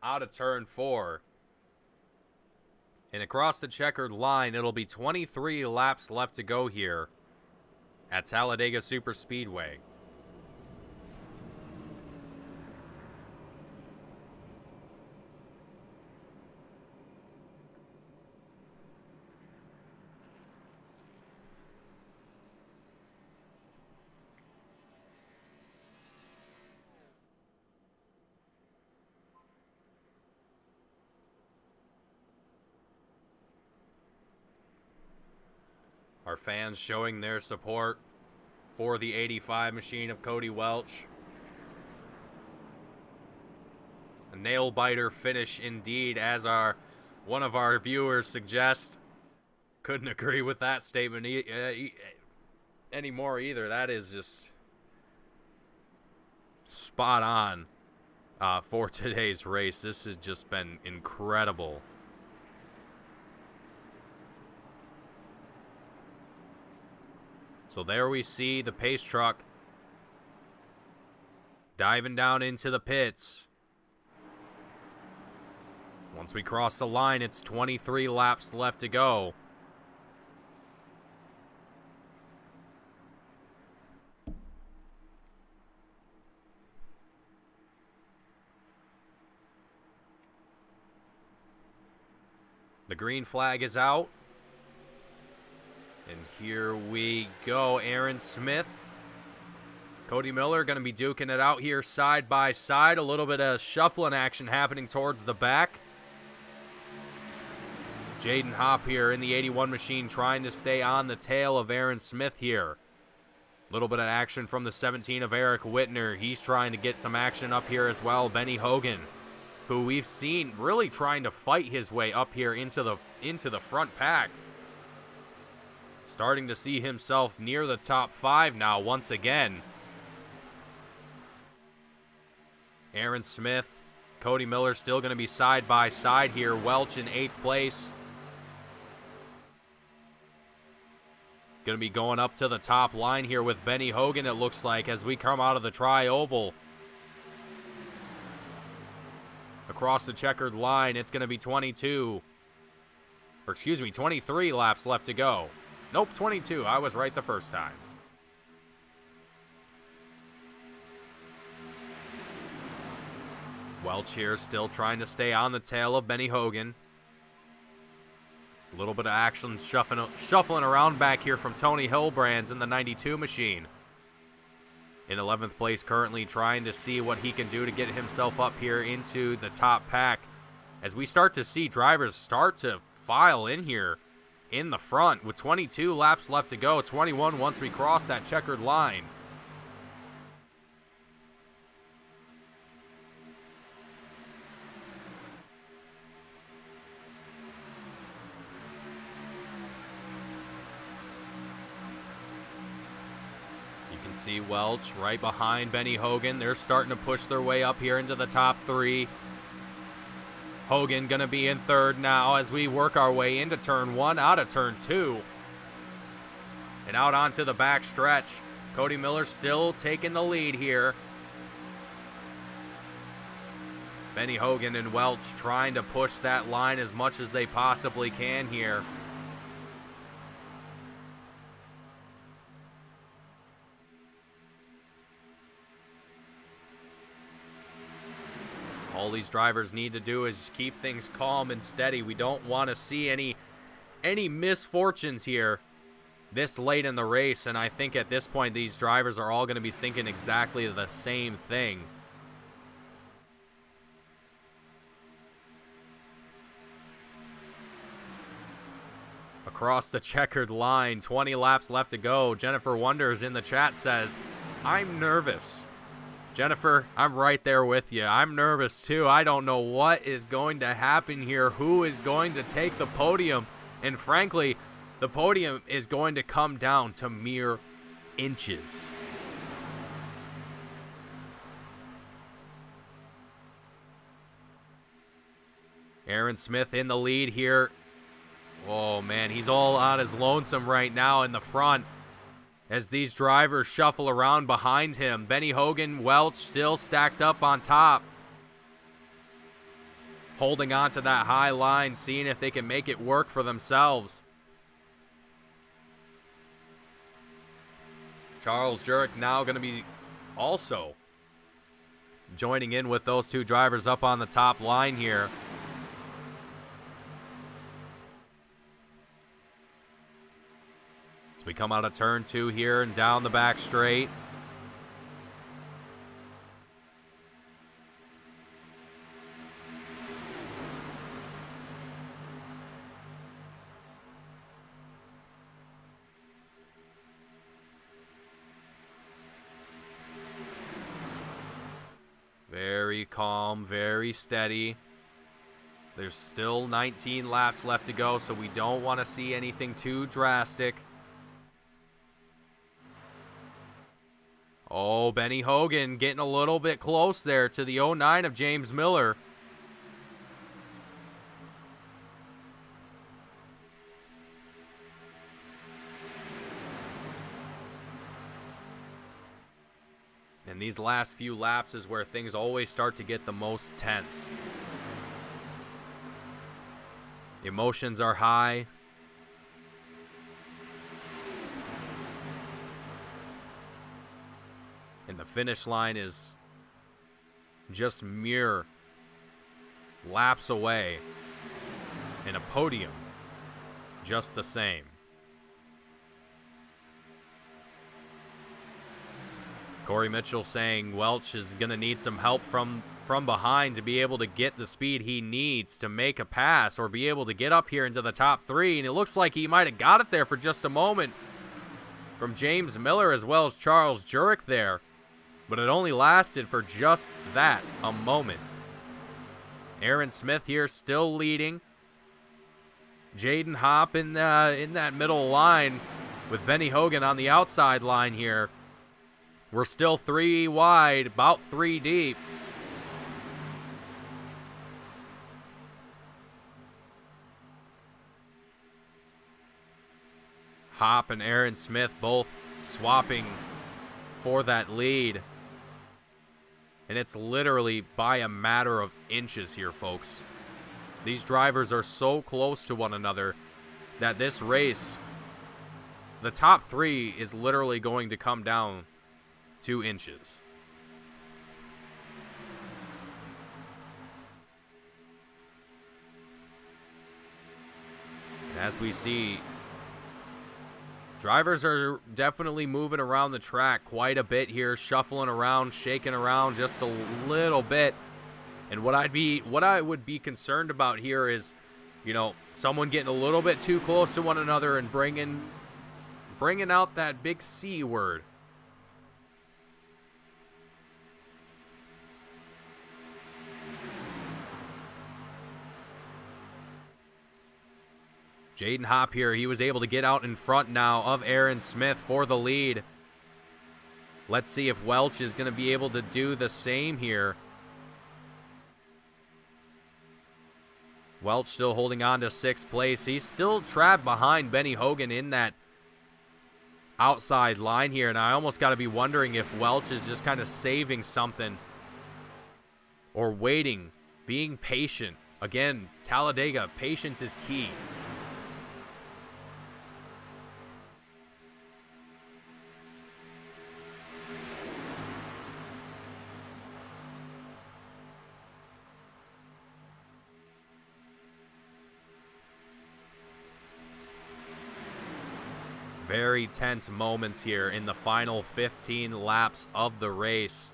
out of turn 4 and across the checkered line, it'll be 23 laps left to go here at Talladega Super Speedway. Our fans showing their support for the 85 machine of Cody Welch. A nail-biter finish indeed, as one of our viewers suggests. Couldn't agree with that statement anymore either. That is just spot on for today's race. This has just been incredible. So there we see the pace truck diving down into the pits. Once we cross the line, it's 23 laps left to go. The green flag is out. And here we go. Aaron Smith, Cody Miller going to be duking it out here side by side. A little bit of shuffling action happening towards the back. Jaden Hopp here in the 81 machine trying to stay on the tail of Aaron Smith here. A little bit of action from the 17 of Eric Whitner. He's trying to get some action up here as well. Benny Hogan, who we've seen really trying to fight his way up here into the front pack. Starting to see himself near the top 5 now once again. Aaron Smith, Cody Miller still going to be side by side here. Welch in 8th place. Going to be going up to the top line here with Benny Hogan, it looks like, as we come out of the tri-oval. Across the checkered line, it's going to be 23 laps left to go. Nope, 22. I was right the first time. Welch here still trying to stay on the tail of Benny Hogan. A little bit of action shuffling around back here from Tony Hilbrands in the 92 machine. In 11th place currently, trying to see what he can do to get himself up here into the top pack. As we start to see drivers start to file in here in the front with 22 laps left to go. 21 once we cross that checkered line. You can see Welch right behind Benny Hogan. They're starting to push their way up here into the top 3. Hogan going to be in 3rd now as we work our way into turn 1, out of turn 2. And out onto the back stretch. Cody Miller still taking the lead here. Benny Hogan and Welch trying to push that line as much as they possibly can here. All these drivers need to do is keep things calm and steady. We don't want to see any misfortunes here this late in the race, and I think at this point these drivers are all going to be thinking exactly the same thing. Across the checkered line, 20 laps left to go. Jennifer Wonders in the chat says, "I'm nervous." Jennifer, I'm right there with you. I'm nervous too. I don't know what is going to happen here, who is going to take the podium, and frankly, the podium is going to come down to mere inches. Aaron Smith in the lead here. Oh man, he's all on his lonesome right now in the front as these drivers shuffle around behind him. Benny Hogan, Welch still stacked up on top, holding on to that high line, seeing if they can make it work for themselves. Charles Jurek now going to be also joining in with those two drivers up on the top line here. We come out of turn 2 here and down the back straight. very calm, very steady. There's still 19 laps left to go, so we don't want to see anything too drastic. Oh, Benny Hogan getting a little bit close there to the 09 of James Miller. And these last few laps is where things always start to get the most tense. Emotions are high. And the finish line is just mere laps away. And a podium just the same. Corey Mitchell saying Welch is going to need some help from behind to be able to get the speed he needs to make a pass or be able to get up here into the top three. And it looks like he might have got it there for just a moment from James Miller as well as Charles Jurek there. But it only lasted for just that, a moment. Aaron Smith here still leading. Jaden Hopp in that middle line with Benny Hogan on the outside line here. We're still 3 wide, about 3 deep. Hopp and Aaron Smith both swapping for that lead. And it's literally by a matter of inches here, folks. These drivers are so close to one another that this race, the top 3 is literally going to come down 2 inches. And as we see, drivers are definitely moving around the track quite a bit here, shuffling around, shaking around just a little bit. And what I would be concerned about here is, someone getting a little bit too close to one another and bringing out that big C word. Jaden Hopp here, he was able to get out in front now of Aaron Smith for the lead. Let's see if Welch is going to be able to do the same here. Welch still holding on to 6th place. He's still trapped behind Benny Hogan in that outside line here, and I almost got to be wondering if Welch is just kind of saving something or waiting, being patient. Again, Talladega, patience is key. Very tense moments here in the final 15 laps of the race.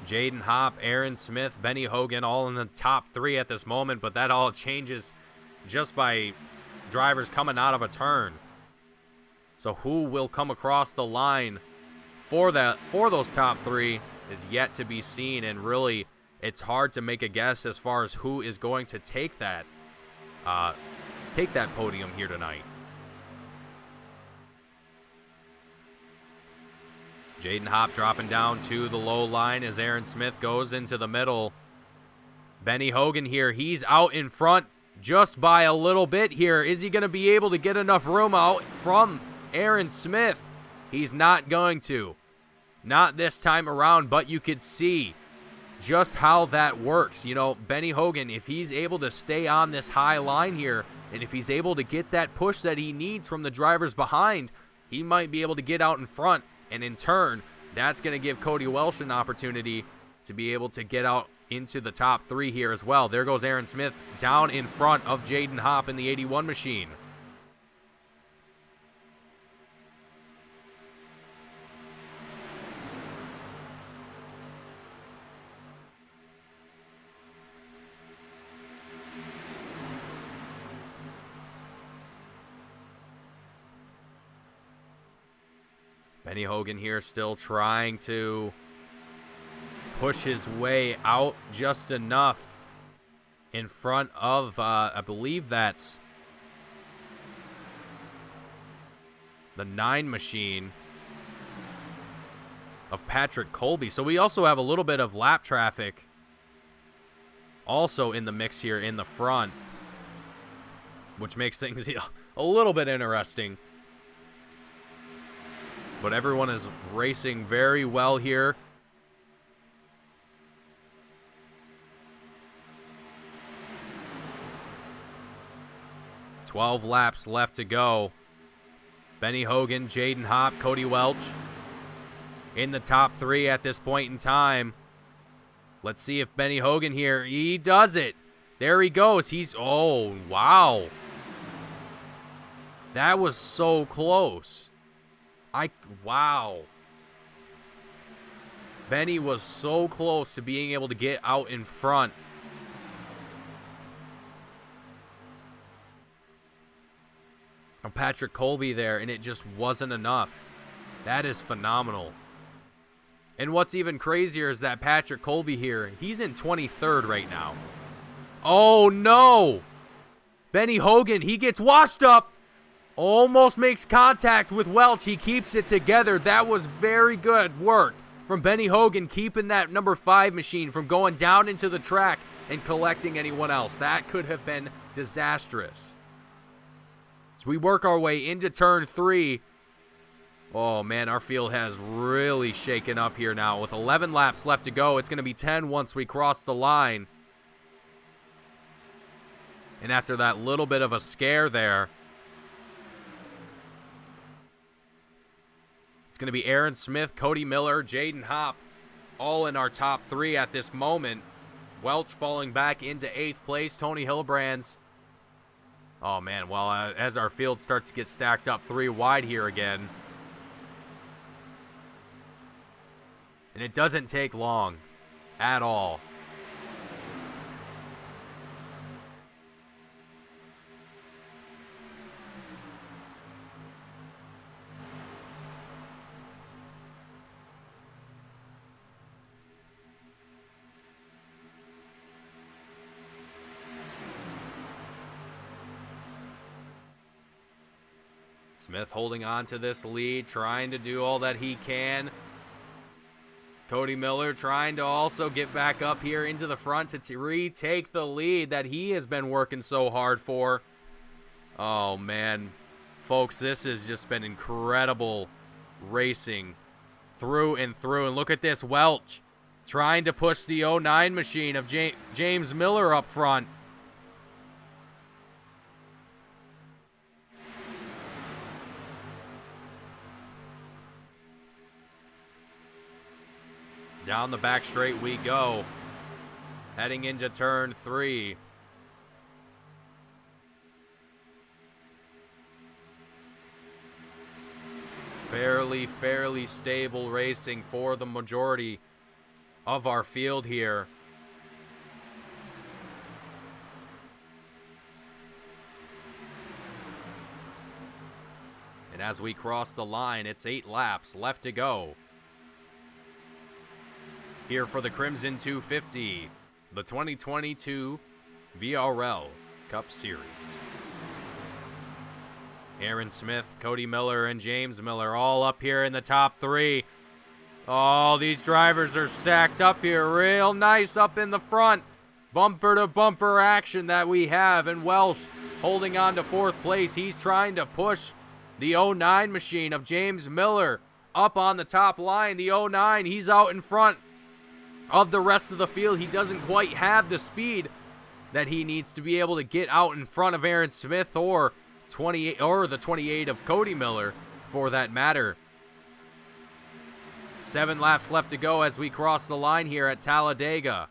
Jaden Hopp, Aaron Smith, Benny Hogan all in the top 3 at this moment, but that all changes just by drivers coming out of a turn. So who will come across the line for those top 3 is yet to be seen, and really it's hard to make a guess as far as who is going to take that podium here tonight. Jaden Hopp dropping down to the low line as Aaron Smith goes into the middle. Benny Hogan here, he's out in front just by a little bit here. Is he going to be able to get enough room out from Aaron Smith? He's not going to. Not this time around, but you could see just how that works. Benny Hogan, if he's able to stay on this high line here, and if he's able to get that push that he needs from the drivers behind, he might be able to get out in front, and in turn, that's going to give Cody Welch an opportunity to be able to get out into the top 3 here as well. There goes Aaron Smith down in front of Jaden Hopp in the 81 machine. Benny Hogan here still trying to push his way out just enough in front of, I believe that's the 9 machine of Patrick Colby. So we also have a little bit of lap traffic also in the mix here in the front, which makes things a little bit interesting. But everyone is racing very well here. "12 laps left to go." Benny Hogan, Jaden Hopp, Cody Welch in the top 3 at this point in time. Let's see if Benny Hogan here, he does it. There he goes. Oh, wow. That was so close. Wow. Benny was so close to being able to get out in front. Of Patrick Colby there, and it just wasn't enough. That is phenomenal. And what's even crazier is that Patrick Colby here, he's in 23rd right now. Oh, no. Benny Hogan, he gets washed up. Almost makes contact with Welch. He keeps it together. That was very good work from Benny Hogan, keeping that number 5 machine from going down into the track and collecting anyone else. That could have been disastrous. So we work our way into turn 3. Oh, man, our field has really shaken up here now. With 11 laps left to go, it's going to be 10 once we cross the line. And after that little bit of a scare there, it's going to be Aaron Smith, Cody Miller, Jaden Hopp, all in our top 3 at this moment. Welch falling back into 8th place. Tony Hillebrands. Oh, man, well, as our field starts to get stacked up 3 wide here again. And it doesn't take long at all. Smith holding on to this lead, trying to do all that he can. Cody Miller trying to also get back up here into the front to retake the lead that he has been working so hard for. Oh, man. Folks, this has just been incredible racing through and through. And look at this, Welch trying to push the 09 machine of James Miller up front. Down the back straight we go, heading into turn 3. Fairly stable racing for the majority of our field here. And as we cross the line, it's 8 laps left to go. Here for the Crimson 250, the 2022 VRL Cup Series. Aaron Smith, Cody Miller, and James Miller all up here in the top 3. Oh, these drivers are stacked up here real nice up in the front. Bumper to bumper action that we have. And Welsh holding on to 4th place. He's trying to push the 09 machine of James Miller up on the top line. The 09, he's out in front of the rest of the field. He doesn't quite have the speed that he needs to be able to get out in front of Aaron Smith or the 28 of Cody Miller for that matter. 7 laps left to go as we cross the line here at Talladega.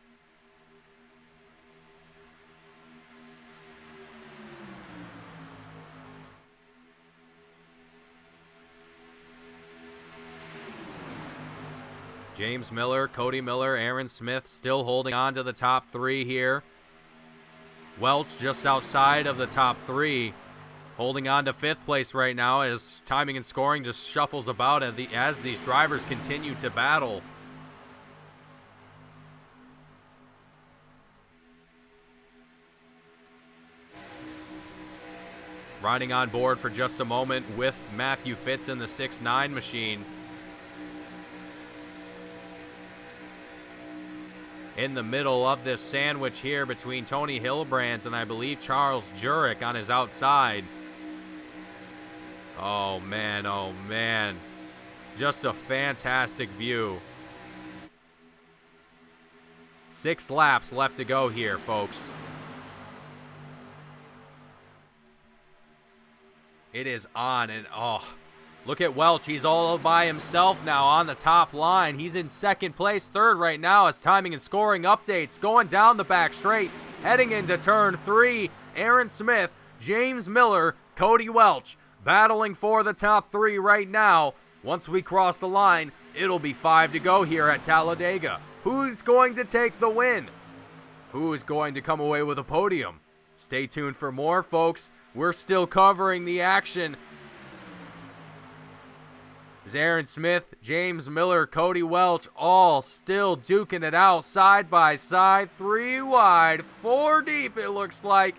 James Miller, Cody Miller, Aaron Smith still holding on to the top 3 here. Welch just outside of the top 3. holding on to 5th place right now as timing and scoring just shuffles about as these drivers continue to battle. Riding on board for just a moment with Matthew Fitz in the 6-9 machine. In the middle of this sandwich here between Tony Hillebrands and I believe Charles Jurek on his outside. Oh man, just a fantastic view. 6 laps left to go here, folks. It is on, and look at Welch. He's all by himself now on the top line. He's in 2nd place, 3rd right now as timing and scoring updates. Going down the back straight, heading into turn 3. Aaron Smith, James Miller, Cody Welch battling for the top 3 right now. Once we cross the line, it'll be 5 to go here at Talladega. Who's going to take the win? Who is going to come away with a podium? Stay tuned for more, folks. We're still covering the action. As Aaron Smith, James Miller, Cody Welch, all still duking it out side by side. 3 wide, 4 deep, it looks like.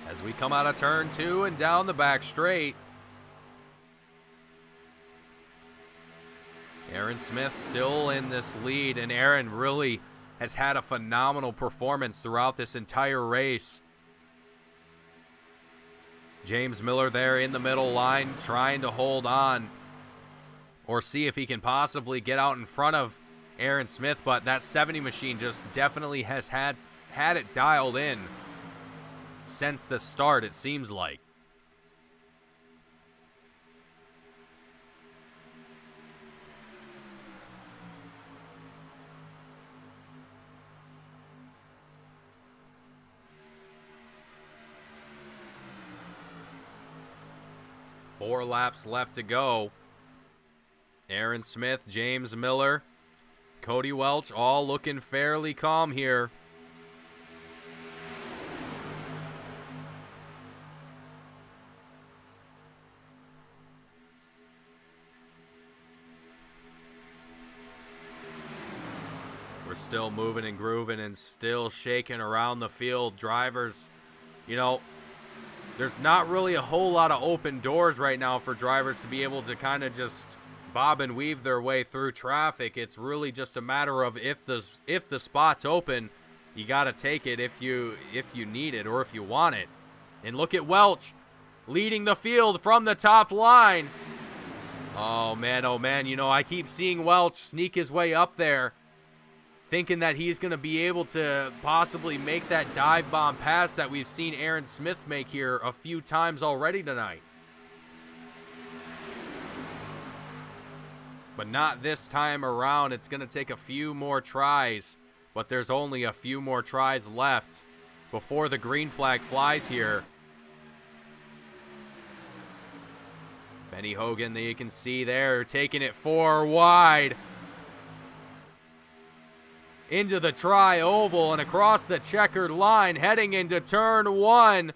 As we come out of turn 2 and down the back straight. Aaron Smith still in this lead, and Aaron really has had a phenomenal performance throughout this entire race. James Miller there in the middle line trying to hold on or see if he can possibly get out in front of Aaron Smith, but that 70 machine just definitely has had it dialed in since the start, it seems like. Four laps left to go. Aaron Smith, James Miller, Cody Welch, all looking fairly calm here. We're still moving and grooving and still shaking around the field. Drivers, you know, there's not really a whole lot of open doors right now for drivers to be able to kind of just bob and weave their way through traffic. It's really just a matter of if the spot's open, you got to take it if you need it or if you want it. And look at Welch leading the field from the top line. Oh man, you know, I keep seeing Welch sneak his way up there, thinking that he's going to be able to possibly make that dive bomb pass that we've seen Aaron Smith make here a few times already tonight. But not this time around. It's going to take a few more tries, but there's only a few more tries left before the green flag flies here. Benny Hogan, that you can see there, taking it 4 wide. Into the tri-oval and across the checkered line, heading into turn 1.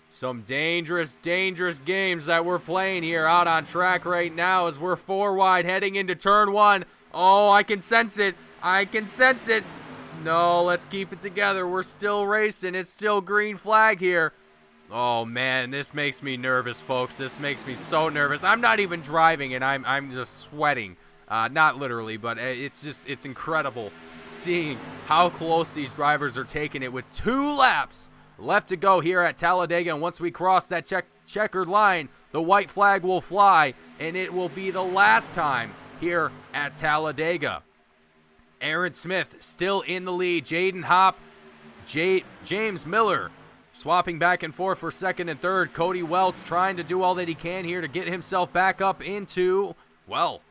Some dangerous games that we're playing here out on track right now as we're 4 wide heading into turn 1. Oh, I can sense it. No, let's keep it together. We're still racing. It's still green flag here. Oh, man, this makes me nervous, folks. This makes me so nervous. I'm not even driving, and I'm just sweating. Not literally, but it's incredible seeing how close these drivers are taking it with 2 laps left to go here at Talladega. And once we cross that checkered line, the white flag will fly, and it will be the last time here at Talladega. Aaron Smith still in the lead. Jaden Hopp, James Miller swapping back and forth for 2nd and 3rd. Cody Welch trying to do all that he can here to get himself back up into, well,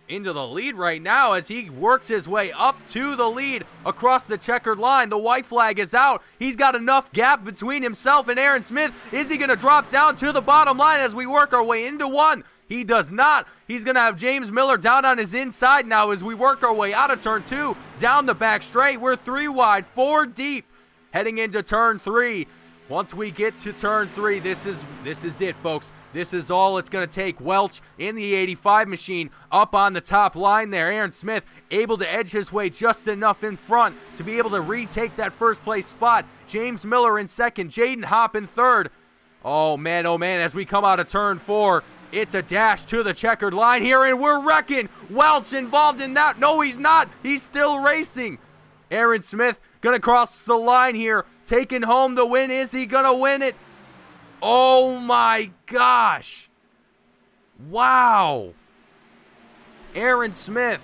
into the lead right now as he works his way up to the lead across the checkered line. The white flag is out. He's got enough gap between himself and Aaron Smith. Is he going to drop down to the bottom line as we work our way into one? He does not. He's going to have James Miller down on his inside now as we work our way out of turn 2, down the back straight. We're 3 wide, 4 deep, heading into turn 3. Once we get to turn 3, this is it, folks. This is all it's going to take. Welch in the 85 machine up on the top line there. Aaron Smith able to edge his way just enough in front to be able to retake that first place spot. James Miller in second. Jaden Hopp in third. Oh, man, as we come out of turn 4, it's a dash to the checkered line here, and we're wrecking. Welch involved in that. No, he's not. He's still racing. Aaron Smith gonna cross the line here, taking home the win. Is he gonna win it? Oh my gosh. Wow. Aaron Smith,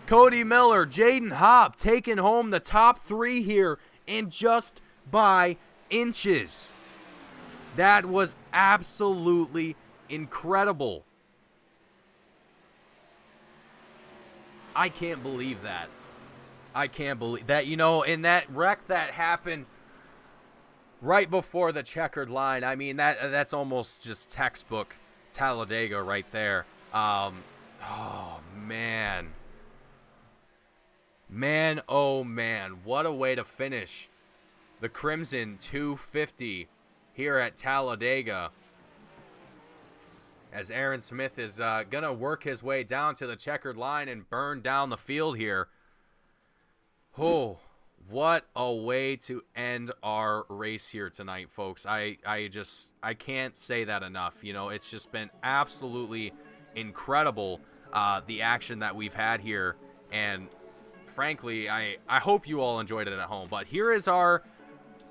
Cody Miller, Jaden Hopp taking home the top 3 here in just by inches. That was absolutely incredible. I can't believe that. I can't believe that, in that wreck that happened right before the checkered line. I mean, that's almost just textbook Talladega right there. Oh, man. Man, oh, man. What a way to finish the Crimson 250 here at Talladega. As Aaron Smith is going to work his way down to the checkered line and burn down the field here. Oh, what a way to end our race here tonight, folks. I can't say that enough. It's just been absolutely incredible, the action that we've had here. And frankly, I hope you all enjoyed it at home. But here is our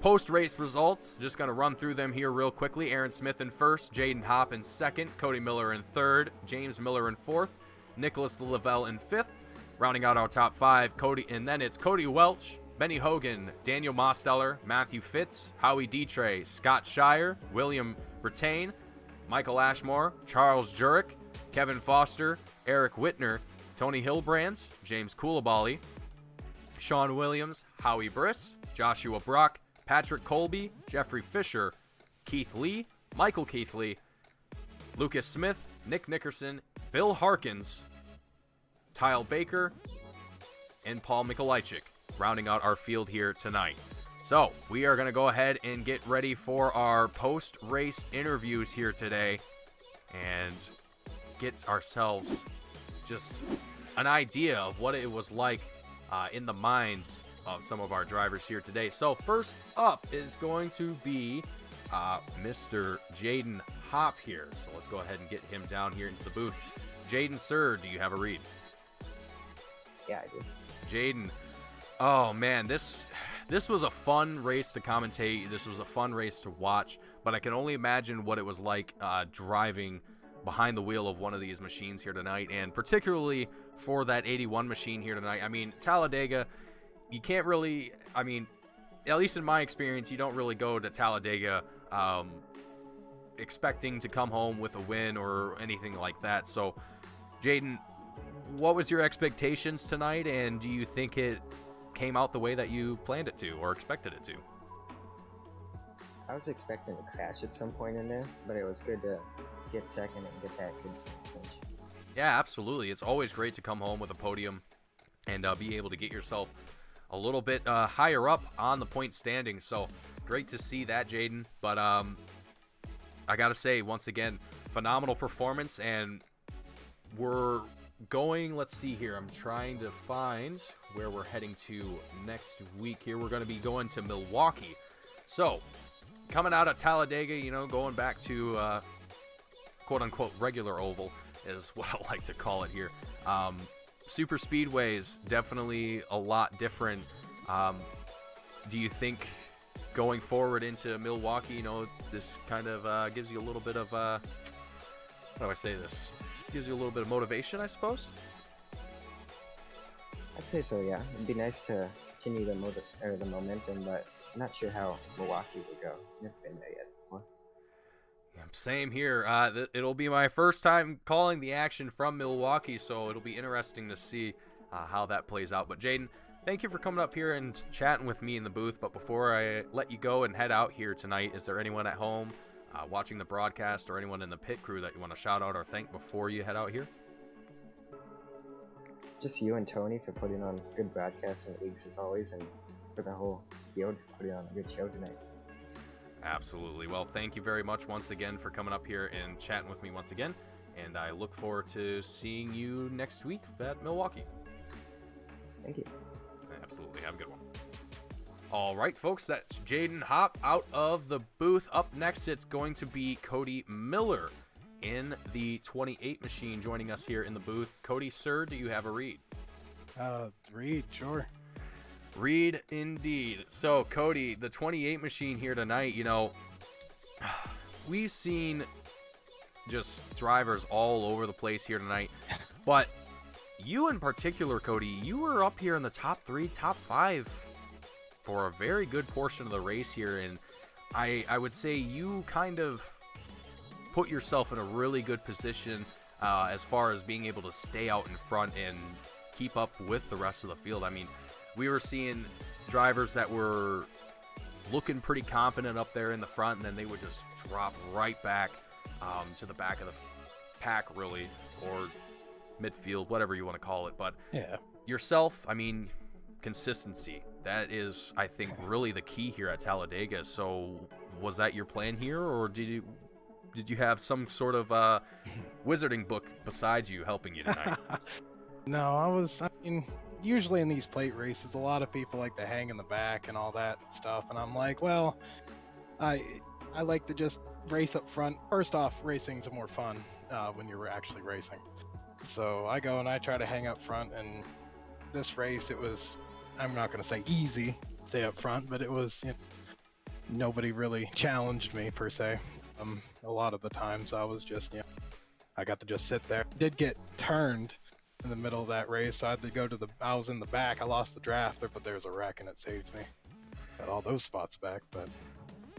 post-race results. Just going to run through them here real quickly. Aaron Smith in first, Jaden Hopp in second, Cody Miller in third, James Miller in fourth, Nicholas Lavelle in fifth. Rounding out our top 5, it's Cody Welch, Benny Hogan, Daniel Mosteller, Matthew Fitz, Howie Dietrich, Scott Shire, William Brittain, Michael Ashmore, Charles Jurek, Kevin Foster, Eric Whitner, Tony Hilbrand, James Coulibaly, Sean Williams, Howie Briss, Joshua Brock, Patrick Colby, Jeffrey Fisher, Keith Lee, Michael Keith Lee, Lucas Smith, Nick Nickerson, Bill Harkins, Tyle Baker, and Paul Mikolajczyk, rounding out our field here tonight. So we are going to go ahead and get ready for our post-race interviews here today and get ourselves just an idea of what it was like in the minds of some of our drivers here today. So first up is going to be Mr. Jaden Hopp here. So let's go ahead and get him down here into the booth. Jaden, sir, do you have a read? Yeah, I do. Jaden, oh man, this was a fun race to commentate. This was a fun race to watch, but I can only imagine what it was like driving behind the wheel of one of these machines here tonight, and particularly for that 81 machine here tonight. I mean, Talladega, you can't really, at least in my experience, you don't really go to Talladega expecting to come home with a win or anything like that. So, Jaden, what was your expectations tonight, and do you think it came out the way that you planned it to or expected it to? I was expecting to crash at some point in there, but it was good to get second and get that good finish. Yeah, absolutely. It's always great to come home with a podium and be able to get yourself a little bit higher up on the point standing. So great to see that, Jaden. But I got to say, once again, phenomenal performance, and we're going, let's see here, I'm trying to find where we're heading to next week here. We're going to be going to Milwaukee. So, coming out of Talladega, going back to quote-unquote regular oval is what I like to call it here. Super speedways, definitely a lot different. Do you think going forward into Milwaukee, this kind of gives you a little bit of, how do I say this? Gives you a little bit of motivation, I suppose? I'd say so, yeah. It'd be nice to continue the momentum, but I'm not sure how Milwaukee would go. Never been there yet before. Yeah, Same here. It'll be my first time calling the action from Milwaukee, so it'll be interesting to see how that plays out. But Jaden, thank you for coming up here and chatting with me in the booth. But before I let you go and head out here tonight, is there anyone at home watching the broadcast or anyone in the pit crew that you want to shout out or thank before you head out here? Just you and Tony for putting on good broadcasts and leagues as always, and for the whole field putting on a good show tonight. Absolutely. Well, thank you very much once again for coming up here and chatting with me once again. And I look forward to seeing you next week at Milwaukee. Thank you. Absolutely. Have a good one. All right, folks, that's Jaden Hopp out of the booth. Up next, it's going to be Cody Miller in the 28 machine joining us here in the booth. Cody, sir, do you have a read? Read, sure. Read indeed. So, Cody, the 28 machine here tonight, we've seen just drivers all over the place here tonight. But you in particular, Cody, you were up here in the top 3, top 5 for a very good portion of the race here. And I would say you kind of put yourself in a really good position as far as being able to stay out in front and keep up with the rest of the field. I mean, we were seeing drivers that were looking pretty confident up there in the front, and then they would just drop right back to the back of the pack, really, or midfield, whatever you want to call it. But yeah, yourself, I mean, consistency. That is, I think, really the key here at Talladega. So was that your plan here, or did you have some sort of wizarding book beside you helping you tonight? No, I mean, usually in these plate races, a lot of people like to hang in the back and all that stuff, and I'm like, well, I like to just race up front. First off, racing's more fun when you're actually racing. So I go and I try to hang up front, and this race, it was, I'm not going to say easy, stay up front, but it was, nobody really challenged me per se. A lot of the times I was just, I got to just sit there. Did get turned in the middle of that race, so I had to go I was in the back. I lost the drafter, but there was a wreck and it saved me. Got all those spots back, but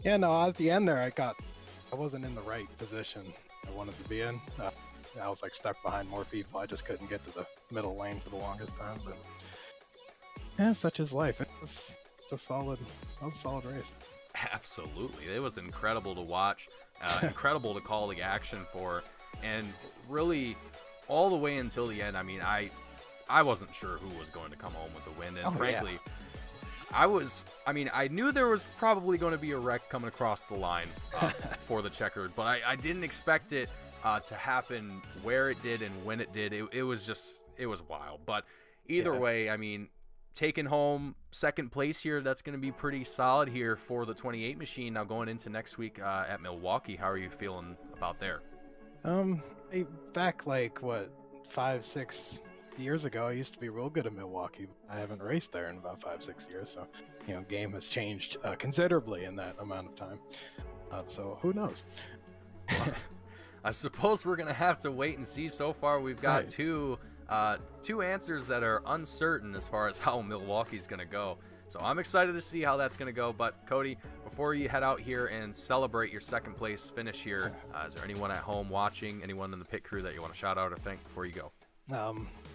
yeah, no, at the end there, I wasn't in the right position I wanted to be in. I was like stuck behind more people. I just couldn't get to the middle lane for the longest time, but yeah, such is life. That was a solid race. Absolutely. It was incredible to watch, incredible to call the action for, and really all the way until the end. I mean, I wasn't sure who was going to come home with the win, and frankly, yeah. I knew there was probably going to be a wreck coming across the line for the checkered, but I didn't expect it to happen where it did and when it did. It was wild. But either way, I mean, taking home second place here, that's going to be pretty solid here for the 28 machine. Now going into next week at Milwaukee, how are you feeling about there? Back like 5-6 years ago, I used to be real good at Milwaukee. I haven't raced there in about 5-6 years, so game has changed considerably in that amount of time. So who knows? I suppose we're gonna have to wait and see. So far, we've got two answers that are uncertain as far as how Milwaukee's gonna go. So I'm excited to see how that's gonna go. But Cody, before you head out here and celebrate your second place finish here, is there anyone at home watching, anyone in the pit crew that you want to shout out or thank before you go? I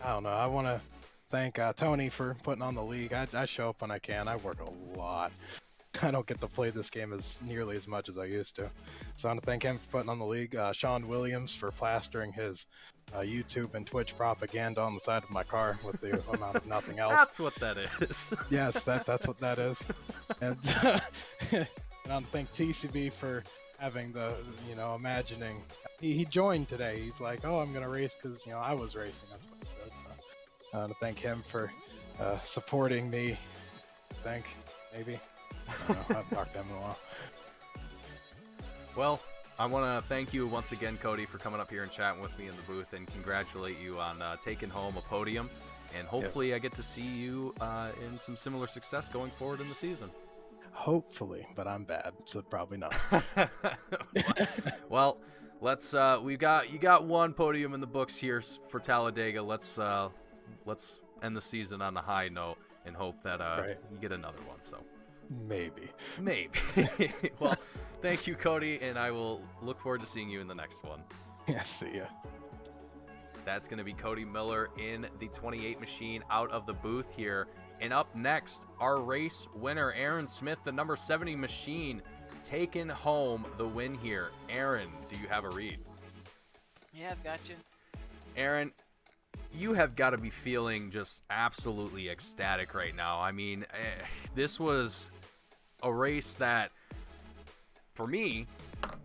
don't know. I want to thank Tony for putting on the league. I show up when I can. I work a lot. I don't get to play this game nearly as much as I used to. So I want to thank him for putting on the league. Sean Williams for plastering his YouTube and Twitch propaganda on the side of my car with the amount of nothing else. That's what that is. Yes, that's what that is. And, and I want to thank TCB for having the, imagining. He joined today. He's like, oh, I'm going to race because, I was racing. That's what he said. So I want to thank him for supporting me. Maybe. I don't know. I've talked to him in a while. Well, I want to thank you once again, Cody, for coming up here and chatting with me in the booth, and congratulate you on taking home a podium. And hopefully I get to see you in some similar success going forward in the season. Hopefully, but I'm bad, so probably not. Well, let's you got one podium in the books here for Talladega. Let's end the season on a high note and hope that you get another one. So Maybe. Well, thank you, Cody, and I will look forward to seeing you in the next one. Yeah, see ya. That's going to be Cody Miller in the 28 machine out of the booth here. And up next, our race winner, Aaron Smith, the number 70 machine, taking home the win here. Aaron, do you have a read? Yeah, I've got you. Aaron, you have got to be feeling just absolutely ecstatic right now. I mean, this was a race that, for me,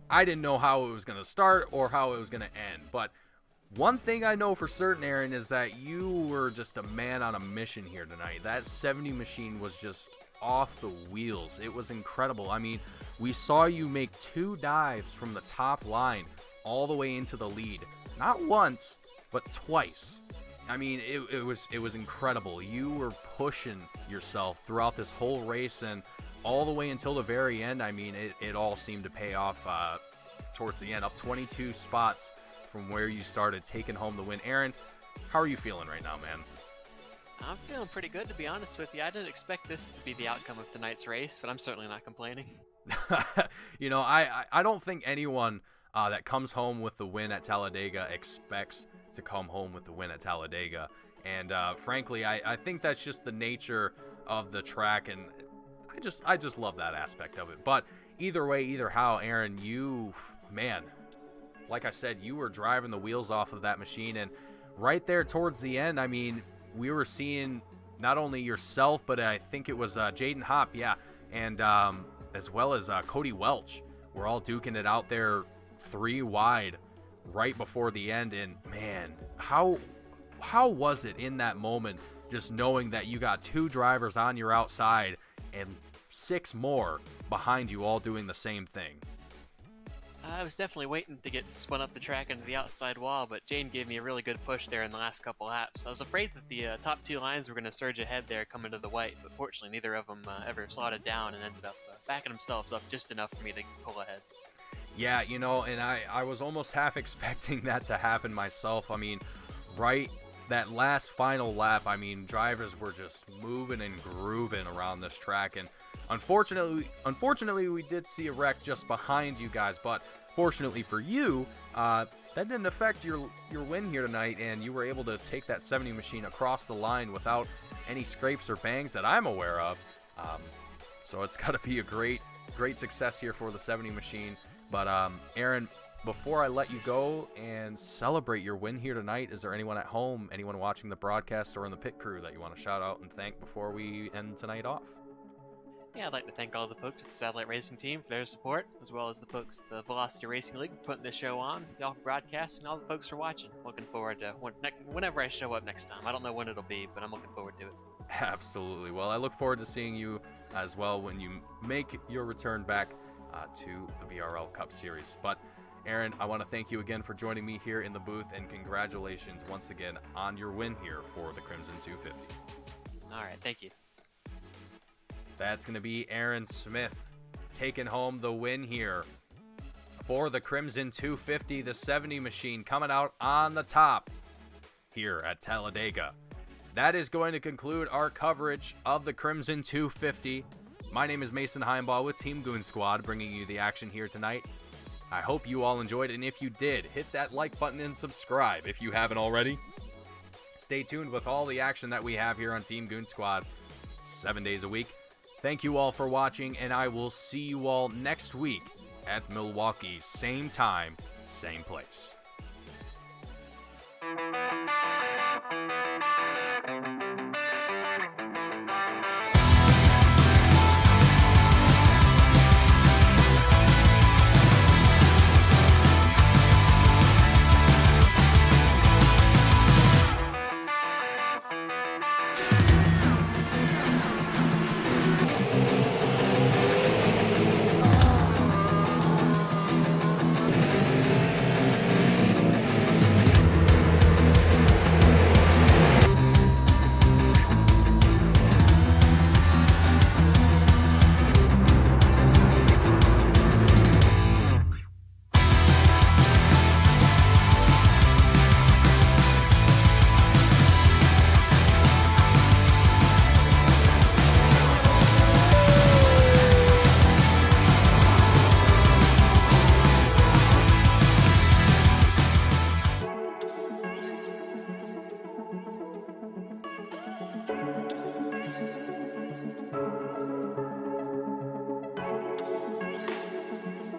I didn't know how it was going to start or how it was going to end. But one thing I know for certain, Aaron, is that you were just a man on a mission here tonight. That 70 machine was just off the wheels. It was incredible. I mean, we saw you make 2 dives from the top line all the way into the lead. Not once, but twice. I mean, it was incredible. You were pushing yourself throughout this whole race and all the way until the very end. I mean, it all seemed to pay off towards the end, up 22 spots from where you started, taking home the win. Aaron, how are you feeling right now, man? I'm feeling pretty good, to be honest with you. I didn't expect this to be the outcome of tonight's race, but I'm certainly not complaining. You know, I don't think anyone that comes home with the win at Talladega expects to come home with the win at Talladega. And frankly, I think that's just the nature of the track, and I just love that aspect of it. But either way, either how, Aaron, you, man, like I said, you were driving the wheels off of that machine, and right there towards the end, I mean, we were seeing not only yourself, but I think it was Jaden Hopp, yeah, and as well as Cody Welch. We're all duking it out there 3 wide right before the end, and man, how was it in that moment just knowing that you got 2 drivers on your outside and 6 more behind you all doing the same thing? I was definitely waiting to get spun up the track into the outside wall, but Jane gave me a really good push there in the last couple laps. I was afraid that the top 2 lines were going to surge ahead there coming to the white, but fortunately neither of them ever slotted down and ended up backing themselves up just enough for me to pull ahead. Yeah, you know, and I was almost half expecting that to happen myself. I mean, right, that last final lap, I mean, drivers were just moving and grooving around this track, and unfortunately we did see a wreck just behind you guys, but fortunately for you, that didn't affect your win here tonight, and you were able to take that 70 machine across the line without any scrapes or bangs that I'm aware of. So it's got to be a great success here for the 70 machine. But Aaron, before I let you go and celebrate your win here tonight, is there anyone at home, anyone watching the broadcast or in the pit crew that you want to shout out and thank before we end tonight off? Yeah, I'd like to thank all the folks at the Satellite Racing Team for their support, as well as the folks at the Velocity Racing League for putting this show on, y'all for broadcasting, and all the folks for watching. Looking forward to whenever I show up next time. I don't know when it'll be, but I'm looking forward to it. Absolutely. Well, I look forward to seeing you as well when you make your return back to the VRL Cup Series. But Aaron, I want to thank you again for joining me here in the booth, and congratulations once again on your win here for the Crimson 250. All right, thank you. That's going to be Aaron Smith taking home the win here for the Crimson 250, the 70 machine coming out on the top here at Talladega. That is going to conclude our coverage of the Crimson 250. My name is Mason Heimbaugh with Team Goon Squad, bringing you the action here tonight. I hope you all enjoyed it, and if you did, hit that like button and subscribe if you haven't already. Stay tuned with all the action that we have here on Team Goon Squad 7 days a week. Thank you all for watching, and I will see you all next week at Milwaukee, same time, same place.